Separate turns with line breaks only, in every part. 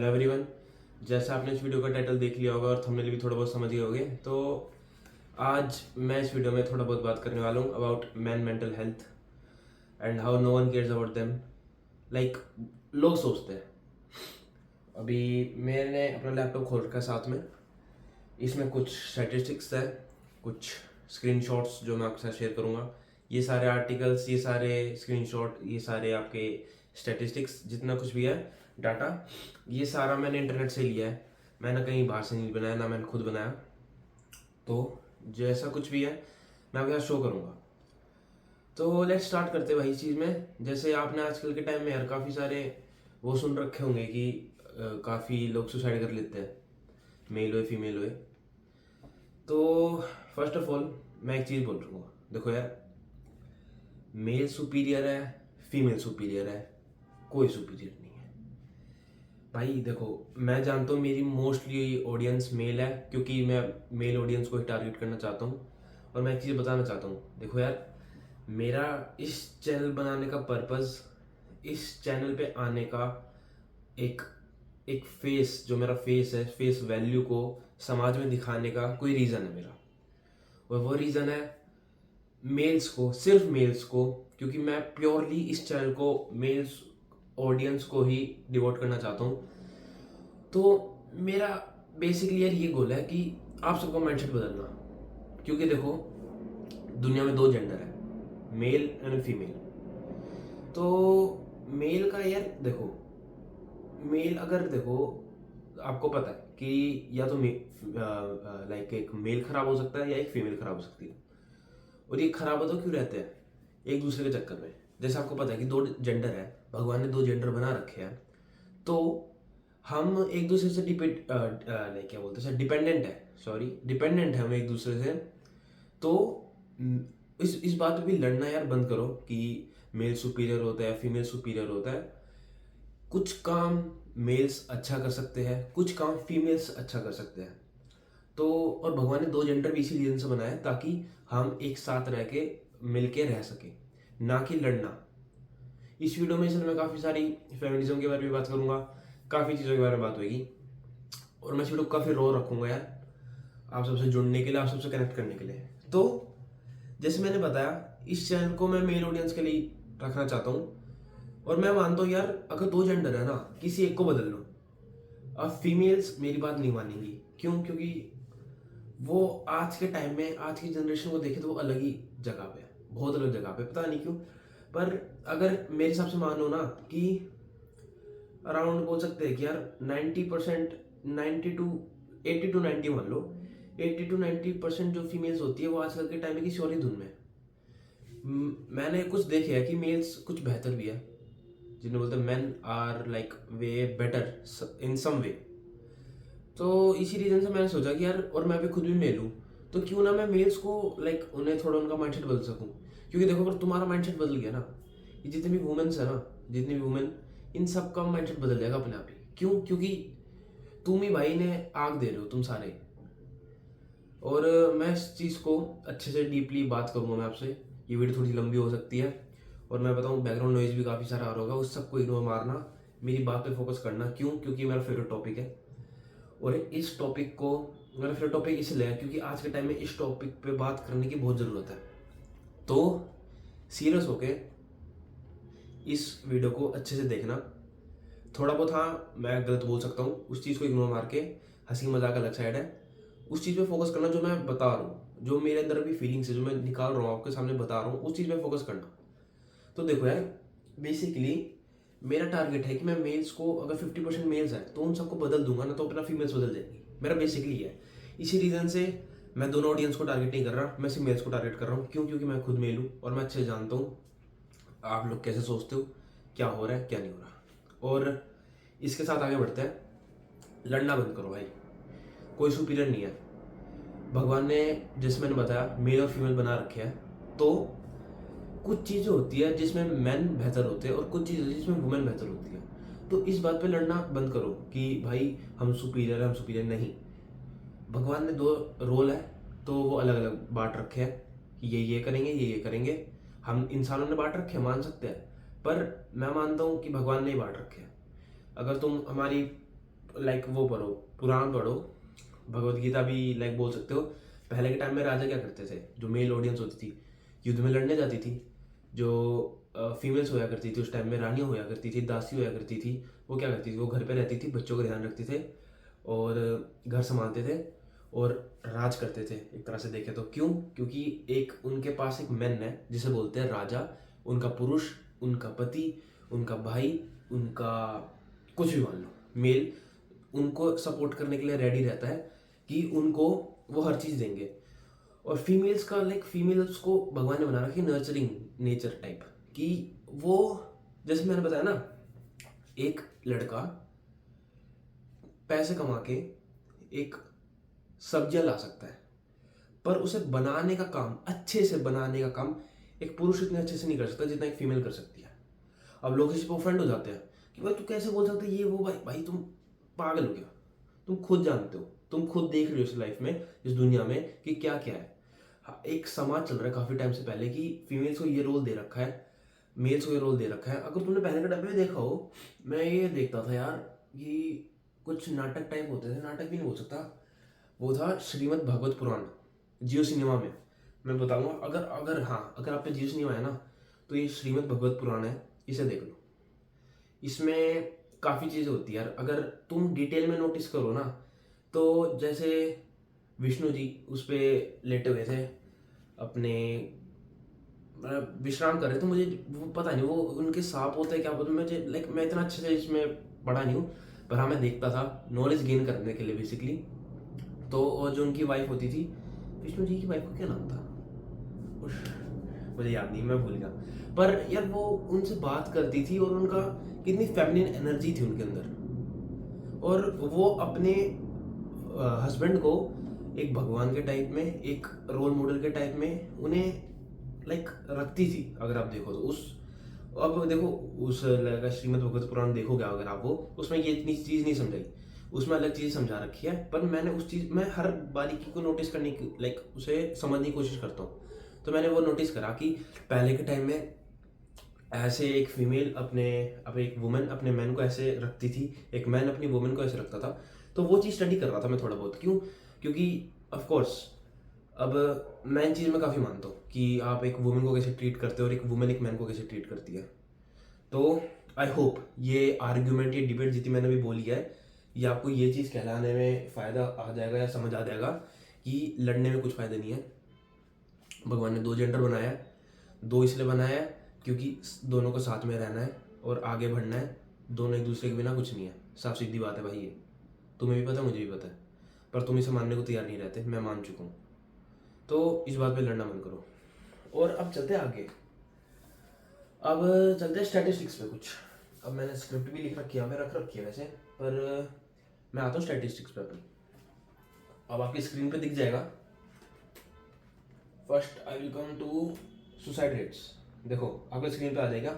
Hello everyone. जैसा आपने इस वीडियो का टाइटल देख लिया होगा और थंबनेल भी थोड़ा बहुत समझ गए होंगे, तो आज मैं इस वीडियो में थोड़ा बहुत बात करने वाला हूँ about man mental health and how no one cares about them. Like लोग सोचते हैं, अभी मैंने अपना लैपटॉप खोल रखा है साथ में, इसमें कुछ स्टैटिस्टिक्स है, कुछ स्क्रीनशॉट्स जो मैं आपके साथ शेयर करूँगा। ये सारे आर्टिकल्स, ये सारे स्क्रीनशॉट, ये सारे आपके स्टैटिस्टिक्स, जितना कुछ भी है डाटा, ये सारा मैंने इंटरनेट से लिया है। मैंने कहीं बाहर से नहीं बनाया, ना मैंने खुद बनाया। तो जैसा कुछ भी है मैं आपके साथ शो करूँगा। तो लेट्स स्टार्ट करते हैं भाई इस चीज़ में। जैसे आपने आजकल के टाइम में यार काफ़ी सारे वो सुन रखे होंगे कि काफ़ी लोग सुसाइड कर लेते हैं, मेल हुए फीमेल हुए। तो फर्स्ट ऑफ ऑल मैं एक चीज़ बोल रहा हूँ, देखो यार, मेल सुपीरियर है, फीमेल सुपीरियर है, कोई सुपीरियर नहीं है भाई। देखो, मैं जानता हूँ मेरी मोस्टली ऑडियंस मेल है, क्योंकि मैं मेल ऑडियंस को ही टारगेट करना चाहता हूँ। और मैं एक चीज़ बताना चाहता हूँ, देखो यार, मेरा इस चैनल बनाने का पर्पज़, इस चैनल पे आने का एक एक फेस, जो मेरा फेस है, फेस वैल्यू को समाज में दिखाने का कोई रीज़न है मेरा। और वो रीज़न है मेल्स को, सिर्फ मेल्स को, क्योंकि मैं प्योरली इस चैनल को मेल्स ऑडियंस को ही डिवोट करना चाहता हूँ। तो मेरा बेसिकली यार ये गोल है कि आप सबका माइंडसेट बदलना। क्योंकि देखो, दुनिया में दो जेंडर है, मेल एंड फीमेल। तो मेल का यार देखो, मेल अगर देखो, आपको पता है कि या तो लाइक एक मेल खराब हो सकता है या एक फीमेल खराब हो सकती है। और ये खराब तो क्यों रहते हैं? एक दूसरे के चक्कर में। जैसे आपको पता है कि दो जेंडर है, भगवान ने दो जेंडर बना रखे हैं, तो हम एक दूसरे से लाइक क्या बोलते हैं, डिपेंडेंट है, सॉरी, डिपेंडेंट है हम एक दूसरे से। तो न, इस बात पे भी लड़ना यार बंद करो कि मेल सुपीरियर होता है, फीमेल सुपीरियर होता है। कुछ काम मेल्स अच्छा कर सकते हैं, कुछ काम फीमेल्स अच्छा कर सकते हैं। तो और भगवान ने दो जेंडर भी इसी रीजन से बनाया है, ताकि हम एक साथ रह के मिल के रह सके, ना कि लड़ना। इस वीडियो में इसलिए मैं काफ़ी सारी फेमिनिज्म के बारे में बात करूंगा, काफ़ी चीज़ों के बारे में बात होगी। और मैं इस वीडियो को काफ़ी रो रखूंगा यार, आप सबसे जुड़ने के लिए, आप सबसे कनेक्ट करने के लिए। तो जैसे मैंने बताया, इस चैनल को मैं मेल ऑडियंस के लिए रखना चाहता हूँ। और मैं मानता हूँ यार, अगर दो जेंडर है ना, किसी एक को बदल लो। अब फीमेल्स मेरी बात नहीं मानेंगी, क्यों? क्योंकि वो आज के टाइम में, आज की जनरेशन को देखे तो वो अलग ही जगह पे है, बहुत अलग जगह पे, पता नहीं क्यों। पर अगर मेरे हिसाब से मान लो ना कि अराउंड बोल सकते हैं कि यार 90%, 80 to 90 मान लो, 80 to 90% जो फीमेल्स होती है वो आजकल के टाइम में किसी और ही धुन में है। मैंने कुछ देखे है कि मेल्स कुछ बेहतर भी है, जिन्हें बोलते हैं men are like way better in some way. तो इसी रीजन से मैंने सोचा कि यार, और मैं भी खुद भी मेल हूँ, तो क्यों ना मैं मेल्स को लाइक उन्हें थोड़ा उनका माइंडसेट बदल सकूँ। क्योंकि देखो, अगर तुम्हारा माइंडसेट बदल गया ना, ये जितनी भी वुमेन्स है ना, जितनी भी वुमेन, इन सब का माइंडसेट बदल जाएगा अपने आप ही। क्यों? क्योंकि तुम ही भाई ने आग दे रहे हो, तुम सारे। और मैं इस चीज़ को अच्छे से डीपली बात करूँगा मैं आपसे। ये वीडियो थोड़ी लंबी हो सकती है, और मैं बताऊँ बैकग्राउंड नॉइज भी काफ़ी सारा आ रहा होगा, उस सबको इग्नोर मारना, मेरी बात पे फोकस करना। क्यों? क्योंकि मेरा फेवरेट टॉपिक है। और इस टॉपिक को, मेरा फेवरेट टॉपिक इसलिए है क्योंकि आज के टाइम में इस टॉपिक पे बात करने की बहुत ज़रूरत है। तो सीरियस होके इस वीडियो को अच्छे से देखना। थोड़ा बहुत हाँ मैं गलत बोल सकता हूँ, उस चीज़ को इग्नोर मार के, हंसी मजाक अलग साइड है, उस चीज़ पे फोकस करना जो मैं बता रहा हूँ, जो मेरे अंदर अभी फीलिंग्स है, जो मैं निकाल रहा हूँ आपके सामने बता रहा हूँ, उस चीज़ पे फोकस करना। तो देखो यार, बेसिकली मेरा टारगेट है कि मैं मेल्स को, अगर 50% मेल्स हैं तो उन सबको बदल दूंगा ना, तो अपना फीमेल्स बदल जाएंगी। मेरा बेसिकली ये है। इसी रीज़न से मैं दोनों ऑडियंस को टारगेट नहीं कर रहा, मैं सिर्फ मेल्स को टारगेट कर रहा हूँ। क्यों? क्योंकि मैं खुद मेल हूँ और मैं अच्छे से जानता हूँ आप लोग कैसे सोचते हो, क्या हो रहा है क्या नहीं हो रहा। और इसके साथ आगे बढ़ते हैं। लड़ना बंद करो भाई, कोई सुपीरियर नहीं है। भगवान ने, जैसे मैंने बताया, मेल और फीमेल बना रखे हैं। तो कुछ चीज़ें होती है जिसमें मैन बेहतर होते हैं और कुछ चीज़ें जिसमें वुमेन बेहतर होती है। तो इस बात पे लड़ना बंद करो कि भाई हम सुपीरियर है, हम सुपीरियर नहीं। भगवान ने दो रोल है, तो वो अलग अलग बांट रखे हैं कि ये करेंगे, ये करेंगे। हम इंसानों ने बांट रखे हैं, मान सकते हैं, पर मैं मानता हूँ कि भगवान ने ही बांट रखे हैं। अगर तुम हमारी लाइक वो पढ़ो, पुराण पढ़ो, भगवत गीता भी लाइक बोल सकते हो। पहले के टाइम में राजा क्या करते थे, जो मेल ऑडियंस होती थी युद्ध में लड़ने जाती थी, जो फीमेल्स होया करती थी उस टाइम में, रानियाँ होया करती थी, दासी होया करती थी, वो क्या करती थी, वो घर पे रहती थी, बच्चों का ध्यान रखते थे और घर संभालते थे और राज करते थे एक तरह से देखे तो। क्यों? क्योंकि एक उनके पास एक मैन है जिसे बोलते हैं राजा, उनका पुरुष, उनका पति, उनका भाई, उनका कुछ भी मान लो, मेल उनको सपोर्ट करने के लिए रेडी रहता है कि उनको वो हर चीज़ देंगे। और फीमेल्स का लाइक फीमेल्स को भगवान ने बना रखी नर्चरिंग नेचर टाइप, कि वो जैसे मैंने बताया ना, एक लड़का पैसे कमा के एक सब्जियां ला सकता है, पर उसे बनाने का काम, अच्छे से बनाने का काम एक पुरुष इतने अच्छे से नहीं कर सकता जितना एक फीमेल कर सकती है। अब लोग इस पर ऑफेंड हो जाते हैं कि भाई तू कैसे बोल सकते ये वो, भाई भाई तुम पागल हो गया, तुम खुद जानते हो, तुम खुद देख रहे हो इस लाइफ में, इस दुनिया में कि क्या क्या है। हाँ, एक समाज चल रहा है काफ़ी टाइम से पहले कि फीमेल्स को ये रोल दे रखा है, मेल्स को ये रोल दे रखा है। अगर तुमने पहले के टाइम में देखा हो, मैं ये देखता था यार कि कुछ नाटक टाइप होते थे, नाटक भी नहीं बोल सकता, वो था श्रीमद् भागवत पुराण, जियो सिनेमा में। मैं बताऊंगा, अगर अगर हाँ, अगर आप पे जियो सिनेमा है ना, तो ये श्रीमद् भागवत पुराण है, इसे देख लो। इसमें काफ़ी चीज़ें होती है यार, अगर तुम डिटेल में नोटिस करो ना, तो जैसे विष्णु जी उस पर लेटे हुए थे अपने, मतलब विश्राम कर रहे थे, मुझे वो पता नहीं वो उनके सांप होते हैं क्या बोलते, मुझे लाइक मैं इतना अच्छे से इसमें पढ़ा नहीं हूँ, पर हाँ मैं देखता था नॉलेज गेन करने के लिए बेसिकली। तो और जो उनकी वाइफ होती थी, विष्णु जी की वाइफ को क्या नाम था, मुझे याद नहीं, मैं भूल गया, पर यार वो उनसे बात करती थी और उनका कितनी फेमिनिन एनर्जी थी उनके अंदर, और वो अपने हस्बैंड को एक भगवान के टाइप में, एक रोल मॉडल के टाइप में उन्हें लाइक रखती थी। अगर आप देखो तो उस, अब देखो उस श्रीमद् भगवत पुराण देखोगे अगर आप, वो उसमें ये इतनी चीज़ नहीं समझाई, उसमें अलग चीज़ समझा रखी है, पर मैंने उस चीज़ में हर बारीकी को नोटिस करने की, लाइक उसे समझने की कोशिश करता हूँ। तो मैंने वो नोटिस करा कि पहले के टाइम में ऐसे एक फीमेल अपने, अब एक वुमेन अपने मैन को ऐसे रखती थी, एक मैन अपनी वुमेन को ऐसे रखता था। तो वो चीज़ स्टडी कर रहा था मैं थोड़ा बहुत। क्यों? क्योंकि ऑफ कोर्स अब मैं इन चीज़ में काफ़ी मानता हूँ कि आप एक वुमेन को कैसे ट्रीट करते हो और एक वुमेन एक मैन को कैसे ट्रीट करती है। तो आई होप ये आर्ग्यूमेंट, ये डिबेट जितनी मैंने अभी बोली है, ये आपको ये चीज़ कहलाने में फ़ायदा आ जाएगा या समझ आ जाएगा कि लड़ने में कुछ फ़ायदा नहीं है। भगवान ने दो जेंडर बनाया है, दो इसलिए बनाया है क्योंकि दोनों को साथ में रहना है और आगे बढ़ना है, दोनों एक दूसरे के बिना कुछ नहीं है। साफ सीधी बात है भाई, ये तुम्हें भी पता है, मुझे भी पता है, पर तुम इसे मानने को तैयार नहीं रहते, मैं मान चुका हूँ। तो इस बात पे लड़ना मत करो। और अब चलते हैं आगे, अब चलते हैं स्टैटिस्टिक्स पे कुछ। अब मैंने स्क्रिप्ट भी लिख रखी है, मैं रख रखी है वैसे, पर मैं आता हूँ स्टैटिस्टिक्स पे अपनी। अब आपकी स्क्रीन पे दिख जाएगा। First I will come to suicide rates. देखो आपके स्क्रीन पे आ जाएगा,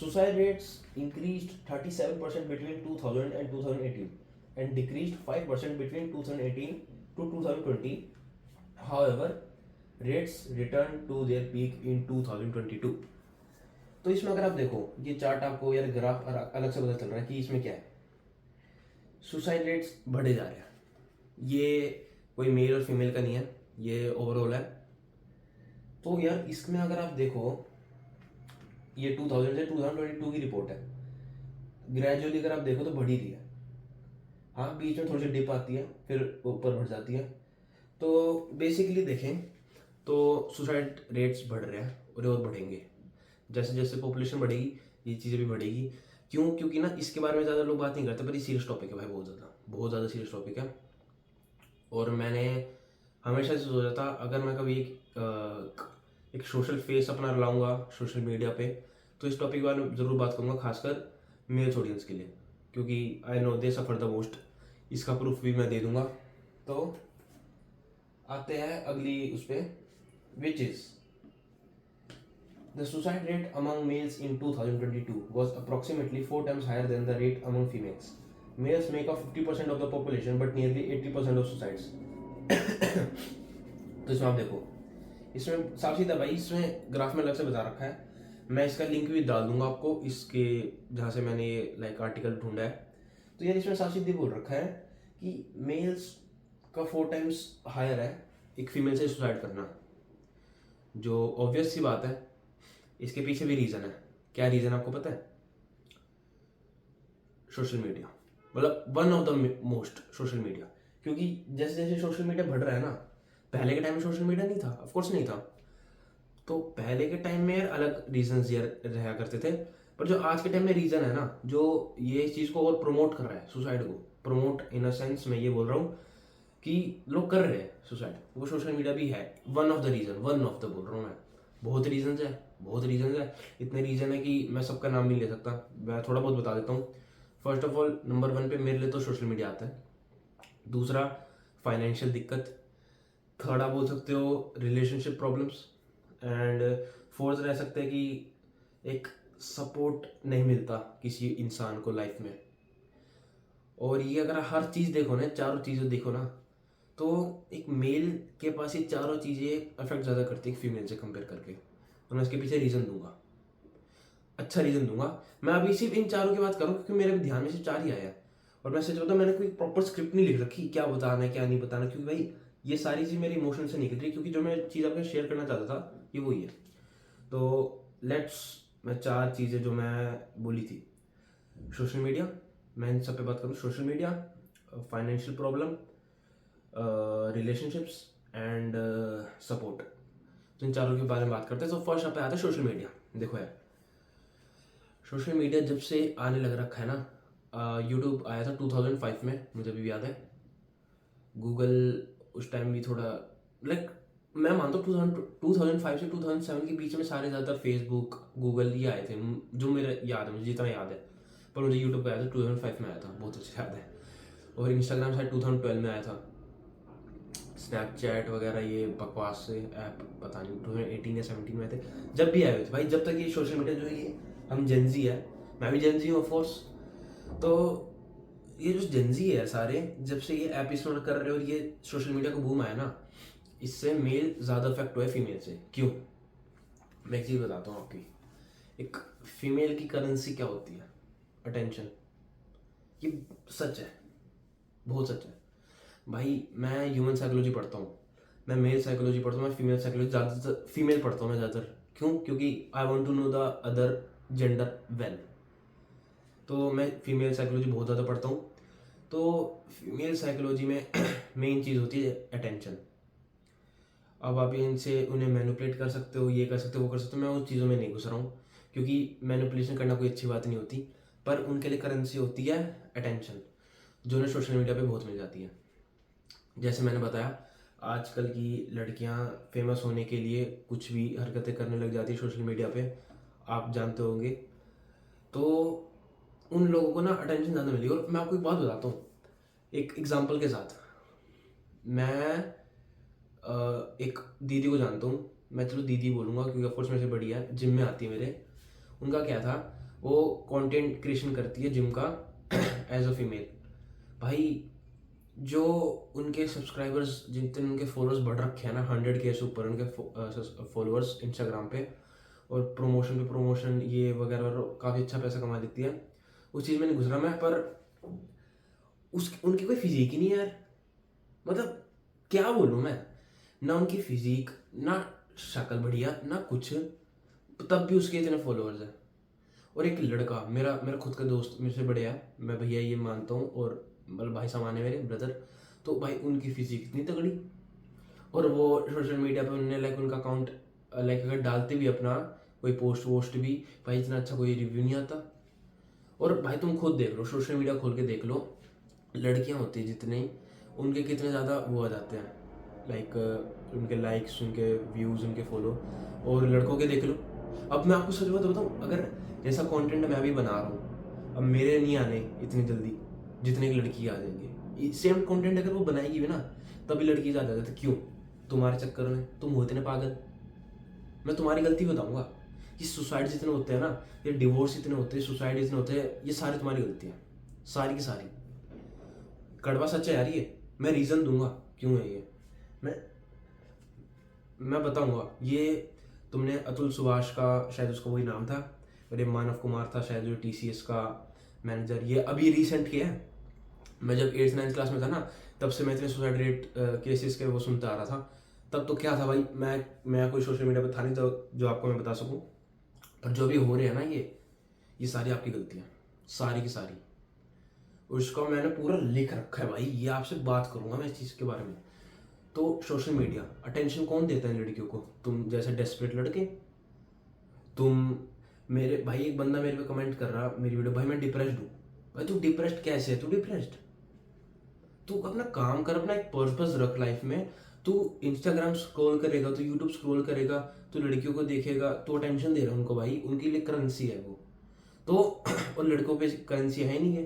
suicide rates increased 37% between 2000 and 2018 and decreased 5% between 2018 to 2020. However, rates returned to their peak in 2022. तो इसमें अगर आप देखो, ये चार्ट आपको यार ग्राफ अलग से पता चल रहा है कि इसमें क्या है, सुसाइड रेट्स बढ़े जा रहे हैं। ये कोई मेल और फीमेल का नहीं है, ये ओवरऑल है। तो यार इसमें अगर आप देखो, ये 2000 से 2022 की रिपोर्ट है, ग्रेजुअली अगर आप देखो तो बढ़ ही रही है। हाँ बीच में थोड़ी सी डिप आती है, फिर ऊपर बढ़ जाती है। तो बेसिकली देखें तो सुसाइड रेट्स बढ़ रहे हैं और बढ़ेंगे, जैसे जैसे पॉपुलेशन बढ़ेगी ये चीज़ें भी बढ़ेगी। क्यों? क्योंकि ना इसके बारे में ज़्यादा लोग बात नहीं करते, पर ये सीरियस टॉपिक है भाई, बहुत ज़्यादा सीरियस टॉपिक है। और मैंने हमेशा से सोचा था अगर मैं कभी एक सोशल फेस अपना लाऊंगा सोशल मीडिया पे, तो इस टॉपिक के बारे में ज़रूर बात करूँगा, खासकर मेल्स ऑडियंस के लिए, क्योंकि I know they suffer the most. इसका प्रूफ भी मैं दे दूंगा। तो आते हैं अगली उस पर, which is the suicide rate among males in 2022 was approximately 4 times higher than the rate among females. Males make up 50% of the population but nearly 80% of suicides. तो इसमें आप देखो, इसमें साफ सीधा भाई, इसमें ग्राफ में अलग से बता रखा है। मैं इसका लिंक भी डाल दूंगा आपको, इसके जहाँ से मैंने ये लाइक आर्टिकल ढूंढा है, तो यार इसमें साफ सीधे बोल रखा है कि मेल्स का 4 टाइम्स हायर है एक फीमेल से सुसाइड करना, जो ऑब्वियस सी बात है। इसके पीछे भी रीज़न है। क्या रीज़न आपको पता है? सोशल मीडिया, मतलब one of the most social media. क्योंकि जैसे जैसे सोशल मीडिया बढ़ रहा है ना, पहले के टाइम में सोशल मीडिया नहीं था, ऑफ कोर्स नहीं था। तो पहले के टाइम में अलग रीजंस रहा करते थे, पर जो आज के टाइम में रीज़न है ना, जो ये इस चीज़ को और प्रमोट कर रहा है, सुसाइड को प्रमोट इन अ सेंस मैं ये बोल रहा हूँ कि लोग कर रहे हैं सुसाइड, वो सोशल मीडिया भी है one of the reason. One of the बोल रहा हूँ मैं, बहुत रीजंस है, बहुत रीजंस है। इतने रीज़न है कि मैं सबका नाम नहीं ले सकता, मैं थोड़ा बहुत बता देता हूँ। फर्स्ट ऑफ ऑल नंबर 1 पे मेरे लिए तो सोशल मीडिया आता है। दूसरा फाइनेंशियल दिक्कत। थर्ड आप बोल सकते हो रिलेशनशिप प्रॉब्लम्स। एंड फोर्थ रह सकते हैं कि एक सपोर्ट नहीं मिलता किसी इंसान को लाइफ में। और ये अगर हर चीज़ देखो ना, चारों चीज़ें देखो ना, तो एक मेल के पास ये चारों चीज़ें अफेक्ट ज़्यादा करती है फीमेल से कंपेयर करके। और मैं इसके पीछे रीज़न दूंगा, अच्छा रीज़न दूंगा। मैं अभी सिर्फ इन चारों की बात करूँ क्योंकि मेरे ध्यान में सिर्फ 4 ही आया है। और मैं सच बताऊं, मैंने कोई प्रॉपर स्क्रिप्ट नहीं लिख रखी क्या बताना है क्या नहीं बताना, क्योंकि भाई ये सारी चीज़ मेरे इमोशन से निकल रही, क्योंकि जो मैं चीज़ आपके शेयर करना चाहता था ये वही है। तो लेट्स, मैं 4 चीज़ें जो मैं बोली थी, सोशल मीडिया, मैं इन सब पे बात करूँ। Social media, financial problem, relationships and support. तो इन चारों के बारे में बात करते हैं। तो फर्स्ट यहाँ पे आता है सोशल मीडिया। देखो यार, सोशल मीडिया जब से आने लग रखा है ना, यूट्यूब आया था 2005 में, मुझे अभी भी याद है। गूगल उस टाइम भी थोड़ा लाइक, मैं मानता हूँ 2005 से 2007 के बीच में सारे ज़्यादातर फेसबुक गूगल ये आए थे, जो मेरे याद है, मुझे जितना याद है। पर मुझे यूट्यूब पे आया था 2005 में आया था, बहुत अच्छे याद है। और इंस्टाग्राम शायद 2012 में आया था। स्नैपचैट वगैरह ये बकवास से ऐप पता नहीं 2018 या 17 में थे, जब भी आए हुए थे भाई। जब तक ये सोशल मीडिया जो है, ये हम जेंजी है, मैं भी जेंजी हूँ ऑफकोर्स। तो ये जो जेंजी है सारे, जब से ये ऐप इस्तेमाल कर रहे हो और ये सोशल मीडिया का बूम आया ना, इससे मेल ज़्यादा इफेक्ट हुआ है फीमेल से। क्यों? मैं एक चीज़ बताता हूँ आपकी। एक फीमेल की करेंसी क्या होती है? अटेंशन। ये सच है, बहुत सच है भाई। मैं ह्यूमन साइकोलॉजी पढ़ता हूँ, मैं मेल साइकोलॉजी पढ़ता हूँ, मैं फीमेल साइकोलॉजी ज़्यादातर फीमेल पढ़ता हूँ मैं ज़्यादातर। क्यों? क्योंकि I want to know the other gender well. तो मैं फीमेल साइकोलॉजी बहुत ज़्यादा पढ़ता हूँ। तो फीमेल साइकोलॉजी में मेन चीज़ होती है अटेंशन। अब आप इनसे उन्हें मैनिपुलेट कर सकते हो, ये कर सकते हो, वो कर सकते हो, मैं उन चीज़ों में नहीं घुस रहा हूँ, क्योंकि मैनिपुलेशन करना कोई अच्छी बात नहीं होती। पर उनके लिए करेंसी होती है अटेंशन, जो उन्हें सोशल मीडिया पे बहुत मिल जाती है। जैसे मैंने बताया, आजकल की लड़कियां फेमस होने के लिए कुछ भी हरकतें करने लग जाती है सोशल मीडिया पे, आप जानते होंगे। तो उन लोगों को ना अटेंशन ज़्यादा मिली। और मैं आपको एक बात बताता हूँ एक एग्जांपल के साथ। मैं एक दीदी को जानता हूँ, मैं चलो दीदी बोलूँगा क्योंकि ऑफकोर्स मेरे से बड़ी है, जिम में आती है मेरे। उनका क्या था, वो कंटेंट क्रिएशन करती है जिम का एज अ फीमेल। भाई जो उनके सब्सक्राइबर्स, जितने उनके फॉलोअर्स बढ़ रखे हैं ना, 100K से ऊपर उनके फॉलोअर्स इंस्टाग्राम पे, और प्रमोशन पे प्रमोशन ये वगैरह काफ़ी अच्छा पैसा कमा लेती है। उस चीज़ में नहीं घुस रहा मैं, पर उनकी कोई फिजिक ही नहीं है यार। मतलब क्या बोलूँ मैं, ना उनकी फिजिक, ना शक्ल बढ़िया, ना कुछ, तब भी उसके इतने फॉलोअर्स हैं। और एक लड़का, मेरा मेरा खुद का दोस्त, मेरे से बड़े है, मैं भैया ये मानता हूँ, और मतलब भाई समान है मेरे, ब्रदर। तो भाई उनकी फिजिक इतनी तगड़ी, और वो सोशल मीडिया पे उन्होंने लाइक उनका अकाउंट लाइक अगर डालते भी अपना कोई पोस्ट वोस्ट भी, भाई इतना अच्छा कोई रिव्यू नहीं आता। और भाई तुम खुद देख लो, सोशल मीडिया खोल के देख लो, लड़कियां होती है जितनी, उनके कितने ज़्यादा वो आ जाते हैं, लाइक उनके लाइक्स, उनके व्यूज़, उनके फॉलो। और लड़कों के देख लो। अब मैं आपको सच बात बताऊँ, अगर जैसा कंटेंट मैं अभी बना रहा हूँ, अब मेरे नहीं आने इतनी जल्दी जितने की लड़की आ जाएंगे। सेम कंटेंट अगर वो बनाएगी भी ना, तभी लड़की आ जाती है। क्यों? तुम्हारे चक्कर में तुम होते ना पागल। मैं तुम्हारी गलती बताऊंगा। ये सुसाइड जितने होते हैं ना, ये डिवोर्स इतने होते हैं, सुसाइड इतने होते हैं, ये सारी तुम्हारी गलती है, सारी की सारी। कड़वा सच है यार ये, मैं रीज़न दूंगा क्यों है ये, मैं बताऊंगा। ये तुमने अतुल सुभाष का, शायद उसका वही नाम था, और ये मानव कुमार था शायद जो TCS का मैनेजर, ये अभी रिसेंट के है, मैं जब 8th 9th क्लास में था ना, तब से मैं इतने सुसाइड रेट केसेस के वो सुनता आ रहा था। तब तो क्या था भाई, मैं कोई सोशल मीडिया पर था नहीं तो जो आपको मैं बता सकूं। पर जो भी हो रहे हैं ना, ये सारी आपकी गलतियाँ, सारी की सारी। उसका मैंने पूरा लिख रखा है भाई, ये आपसे बात करूंगा मैं इस चीज़ के बारे में। तो सोशल मीडिया अटेंशन कौन देता है लड़कियों को? तुम जैसे डेस्परेट लड़के। तुम मेरे भाई, एक बंदा मेरे पे कमेंट कर रहा मेरी वीडियो, भाई मैं डिप्रेस्ड हूँ। भाई तू डिप्रेस्ड कैसे है? तू डिप्रेस्ड, तू अपना काम कर, अपना एक पर्पस रख लाइफ में। तू इंस्टाग्राम स्क्रॉल करेगा, तू यूट्यूब स्क्रॉल करेगा, तू लड़कियों को देखेगा, तो अटेंशन दे रहा है उनको भाई, उनके लिए करेंसी है वो तो। और लड़कों पे करेंसी है नहीं है।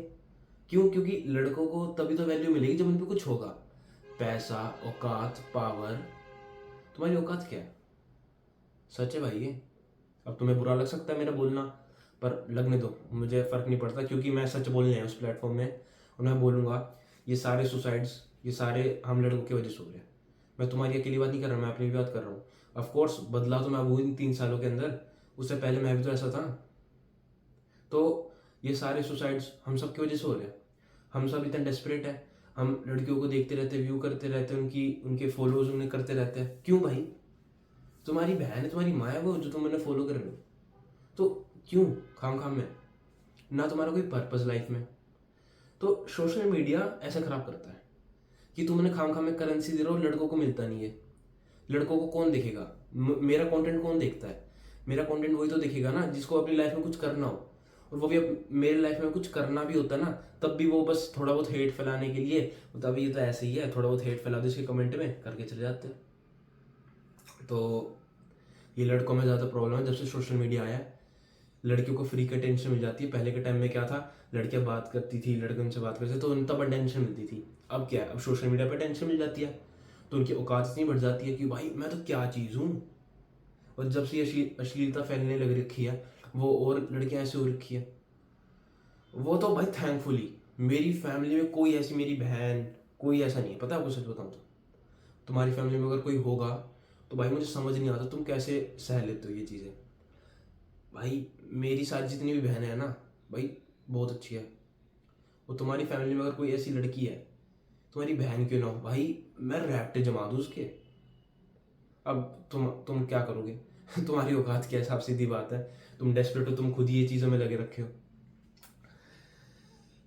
क्यों? क्योंकि लड़कों को तभी तो वैल्यू मिलेगी जब उन पे कुछ होगा। पैसा, औकात, पावर। तुम्हारी औकात क्या है? सच है भाई ये। अब तुम्हें बुरा लग सकता है मेरा बोलना, पर लगने दो, मुझे फ़र्क नहीं पड़ता, क्योंकि मैं सच बोलने हैं उस प्लेटफॉर्म में। और मैं बोलूँगा, ये सारे सुसाइड्स, ये सारे हम लड़कों की वजह से हो रहे हैं। मैं तुम्हारी अकेली बात नहीं कर रहा, मैं अपनी भी बात कर रहा हूँ। ऑफकोर्स बदला तो मैं हुआ इन 3 सालों के अंदर, उससे पहले मैं भी तो ऐसा था। तो ये सारे सुसाइड्स हम सब की वजह से हो रहे हैं। हम सब इतने डेस्परेट हैं, हम लड़कियों को देखते रहते, व्यू करते रहते, उनके फॉलोज उन्हें करते रहते हैं। क्यों भाई? तुम्हारी बहन है, तुम्हारी माँ है वो, जो तुम उन्हें फॉलो कर रहे हो। तो क्यों खाम खाम में? ना तुम्हारा कोई पर्पस लाइफ में। तो सोशल मीडिया ऐसा खराब करता है कि तुम उन्हें खाम खाम में करेंसी दे रहे हो, लड़कों को मिलता नहीं है। लड़कों को कौन देखेगा? मेरा कंटेंट कौन देखता है? मेरा कंटेंट वही तो देखेगा ना जिसको अपनी लाइफ में कुछ करना हो। और वो भी मेरे लाइफ में कुछ करना भी होता है ना, तब भी वो बस थोड़ा बहुत हेट फैलाने के लिए, तब ये तो ऐसे ही है, थोड़ा बहुत हेट फैला दो इसके कमेंट में करके चले जाते हैं। तो ये लड़कों में ज़्यादा प्रॉब्लम है जब से सोशल मीडिया आया है। लड़कियों को फ्री की अटेंशन मिल जाती है। पहले के टाइम में क्या था, लड़कियां बात करती थी, लड़के उनसे बात करते तो उन तब अटेंशन मिलती थी। अब क्या है, अब सोशल मीडिया पर अटेंशन मिल जाती है, तो उनकी औकात इतनी बढ़ जाती है कि भाई मैं तो क्या चीज़ हूँ। और जब से ये अश्लीलता फैलने लग रखी है, वो और लड़कियां ऐसे हो रखी है। वो तो भाई थैंकफुली मेरी फैमिली में कोई ऐसी, मेरी बहन कोई ऐसा नहीं है। पता है आपको, सच बताऊँ तो तुम्हारी फैमिली में अगर कोई होगा तो भाई मुझे समझ नहीं आता तुम कैसे सह लेते हो ये चीज़ें। भाई मेरी साथ जितनी भी बहनें हैं ना भाई, बहुत अच्छी है। और तुम्हारी फैमिली में अगर कोई ऐसी लड़की है, तुम्हारी बहन क्यों ना हो भाई, मैं रैप्टे जमा दूँ उसके। अब तुम क्या करोगे? तुम्हारी औकात क्या है? साफ सीधी बात है, तुम डेस्परेट हो, तुम खुद ही ये चीज़ों में लगे रखे हो।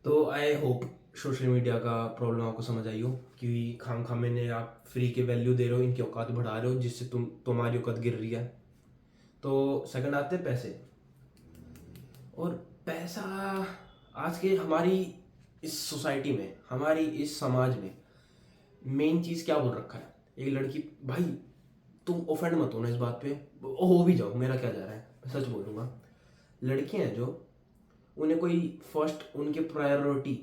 तो आई होप सोशल मीडिया का प्रॉब्लम आपको समझ आई हो कि खाम खामे ने आप फ्री के वैल्यू दे रहे हो, इनकी औकात बढ़ा रहे हो, जिससे तुम्हारी औकात गिर रही है। तो सेकंड आते हैं पैसे। और पैसा आज के हमारी इस सोसाइटी में, हमारी इस समाज में मेन चीज़ क्या बोल रखा है? एक लड़की, भाई तुम ऑफेंड मत हो ना इस बात पे, हो भी जाओ, मेरा क्या जा रहा है, मैं सच बोलूँगा। लड़कियां हैं जो, उन्हें कोई फर्स्ट, उनके प्रायोरिटी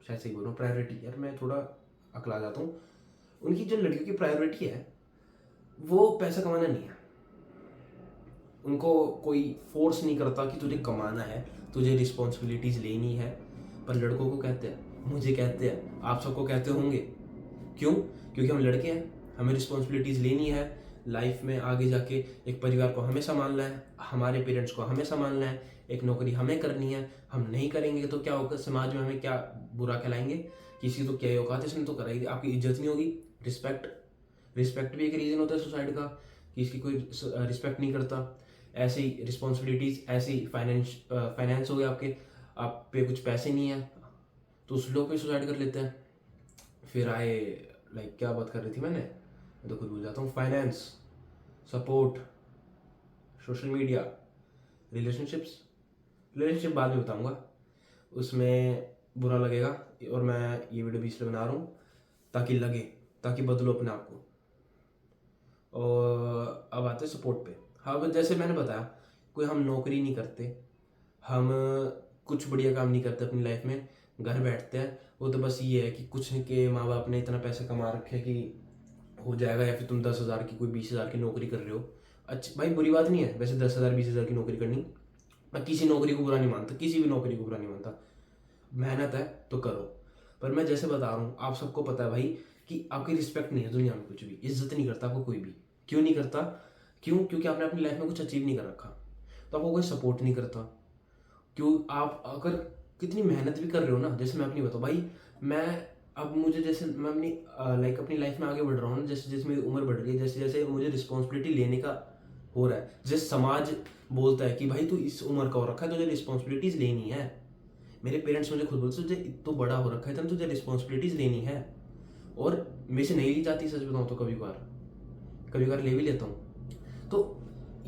शायद सही बोल रहा हूँ, प्रायोरिटी, यार मैं थोड़ा अकला जाता हूँ। उनकी जो लड़कियों की प्रायोरिटी है वो पैसा कमाना नहीं है। उनको कोई फोर्स नहीं करता कि तुझे कमाना है, तुझे रिस्पॉन्सिबिलिटीज लेनी है। पर लड़कों को कहते हैं, मुझे कहते हैं, आप सबको कहते होंगे। क्यों? क्योंकि हम लड़के हैं, हमें रिस्पॉन्सिबिलिटीज लेनी है लाइफ में। आगे जाके एक परिवार को हमें संभालना है, हमारे पेरेंट्स को हमें संभालना है, एक नौकरी हमें करनी है। हम नहीं करेंगे तो क्या होगा, समाज में हमें क्या बुरा कहलाएंगे, किसी तो क्या औकात है, इसने तो कराई, आपकी इज्जत नहीं होगी। रिस्पेक्ट, रिस्पेक्ट भी एक रीज़न होता है सुसाइड का, कि इसकी कोई रिस्पेक्ट नहीं करता। ऐसे ही रिस्पॉन्सिबिलिटीज, ऐसे ही फाइनेंस हो गया आपके, आप पे कुछ पैसे नहीं है तो उस लोग पे सुसाइड कर लेते हैं। फिर आए, लाइक क्या बात कर रही थी मैं तो खुद भूल जाता हूँ। Finance, support, social media, relationship बाद में बताऊँगा, उसमें बुरा लगेगा। और मैं ये वीडियो भी इसलिए बना रहा हूँ ताकि लगे, ताकि बदलो अपने आप को। और अब आते हैं सपोर्ट पे। हाँ, बस जैसे मैंने बताया, कोई हम नौकरी नहीं करते, हम कुछ बढ़िया काम नहीं करते अपनी लाइफ में, घर बैठते हैं। वो तो बस ये है कि कुछ के माँ बाप ने इतना पैसा कमा रखे कि हो जाएगा, या फिर तुम 10,000 की, कोई 20,000 की नौकरी कर रहे हो। अच्छा भाई, बुरी बात नहीं है वैसे 10,000 20,000 की नौकरी करनी। मैं किसी नौकरी को बुरा नहीं मानता, किसी भी नौकरी को बुरा नहीं मानता, मेहनत है तो करो। पर मैं जैसे बता रहा हूँ, आप सबको पता है भाई कि आपकी रिस्पेक्ट नहीं है दुनिया में, कुछ भी इज्जत नहीं करता आपको कोई भी। क्यों नहीं करता? क्यों? क्योंकि आपने अपनी लाइफ में कुछ अचीव नहीं कर रखा, तो आपको कोई सपोर्ट नहीं करता। क्यों आप अगर कितनी मेहनत भी कर रहे हो ना, जैसे मैं अपनी बताऊँ भाई, मैं अब मुझे जैसे मैं अपनी अपनी लाइफ में आगे बढ़ रहा हूँ ना, जैसे जैसे मेरी उम्र बढ़ रही है, जैसे जैसे मुझे रिस्पॉन्सिबिलिटी लेने का हो रहा है, जैसे समाज बोलता है कि भाई तू इस उम्र का हो रखा है, तुझे रिस्पॉन्सिबिलिटीज लेनी है। मेरे पेरेंट्स मुझे खुद बोलते तुझे तो बड़ा हो रखा है, तो तुझे रिस्पॉन्सिबिलिटीज लेनी है। और मेरे से नहीं ली जाती, सच बताऊँ तो कभी कभार ले भी लेता हूँ। तो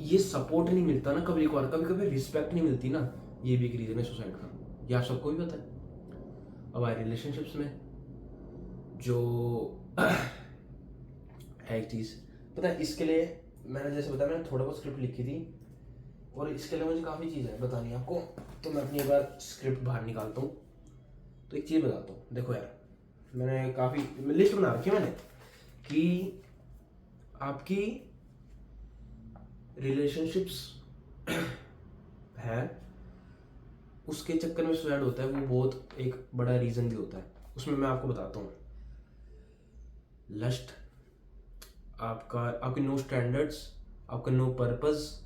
ये सपोर्ट नहीं मिलता ना, कभी कभी रिस्पेक्ट नहीं मिलती ना, ये भी एक रीजन है सुसाइड का। ये आप सबको भी पता है। अब आए रिलेशनशिप्स में, जो है एक चीज़ पता है, इसके लिए मैंने जैसे बताया, मैंने थोड़ा बहुत स्क्रिप्ट लिखी थी और इसके लिए मुझे काफ़ी चीज़ें बतानी है आपको, तो मैं अपनी एक बार स्क्रिप्ट बाहर निकालता हूँ। तो एक चीज़ बताता हूँ, देखो यार, मैंने काफ़ी लिस्ट बना रखी है मैंने कि आपकी रिलेशनशिप्स है, उसके चक्कर में सुसाइड होता है, वो बहुत एक बड़ा रीज़न भी होता है। उसमें मैं आपको बताता हूँ, लस्ट, आपके नो स्टैंडर्ड्स, आपका no purpose,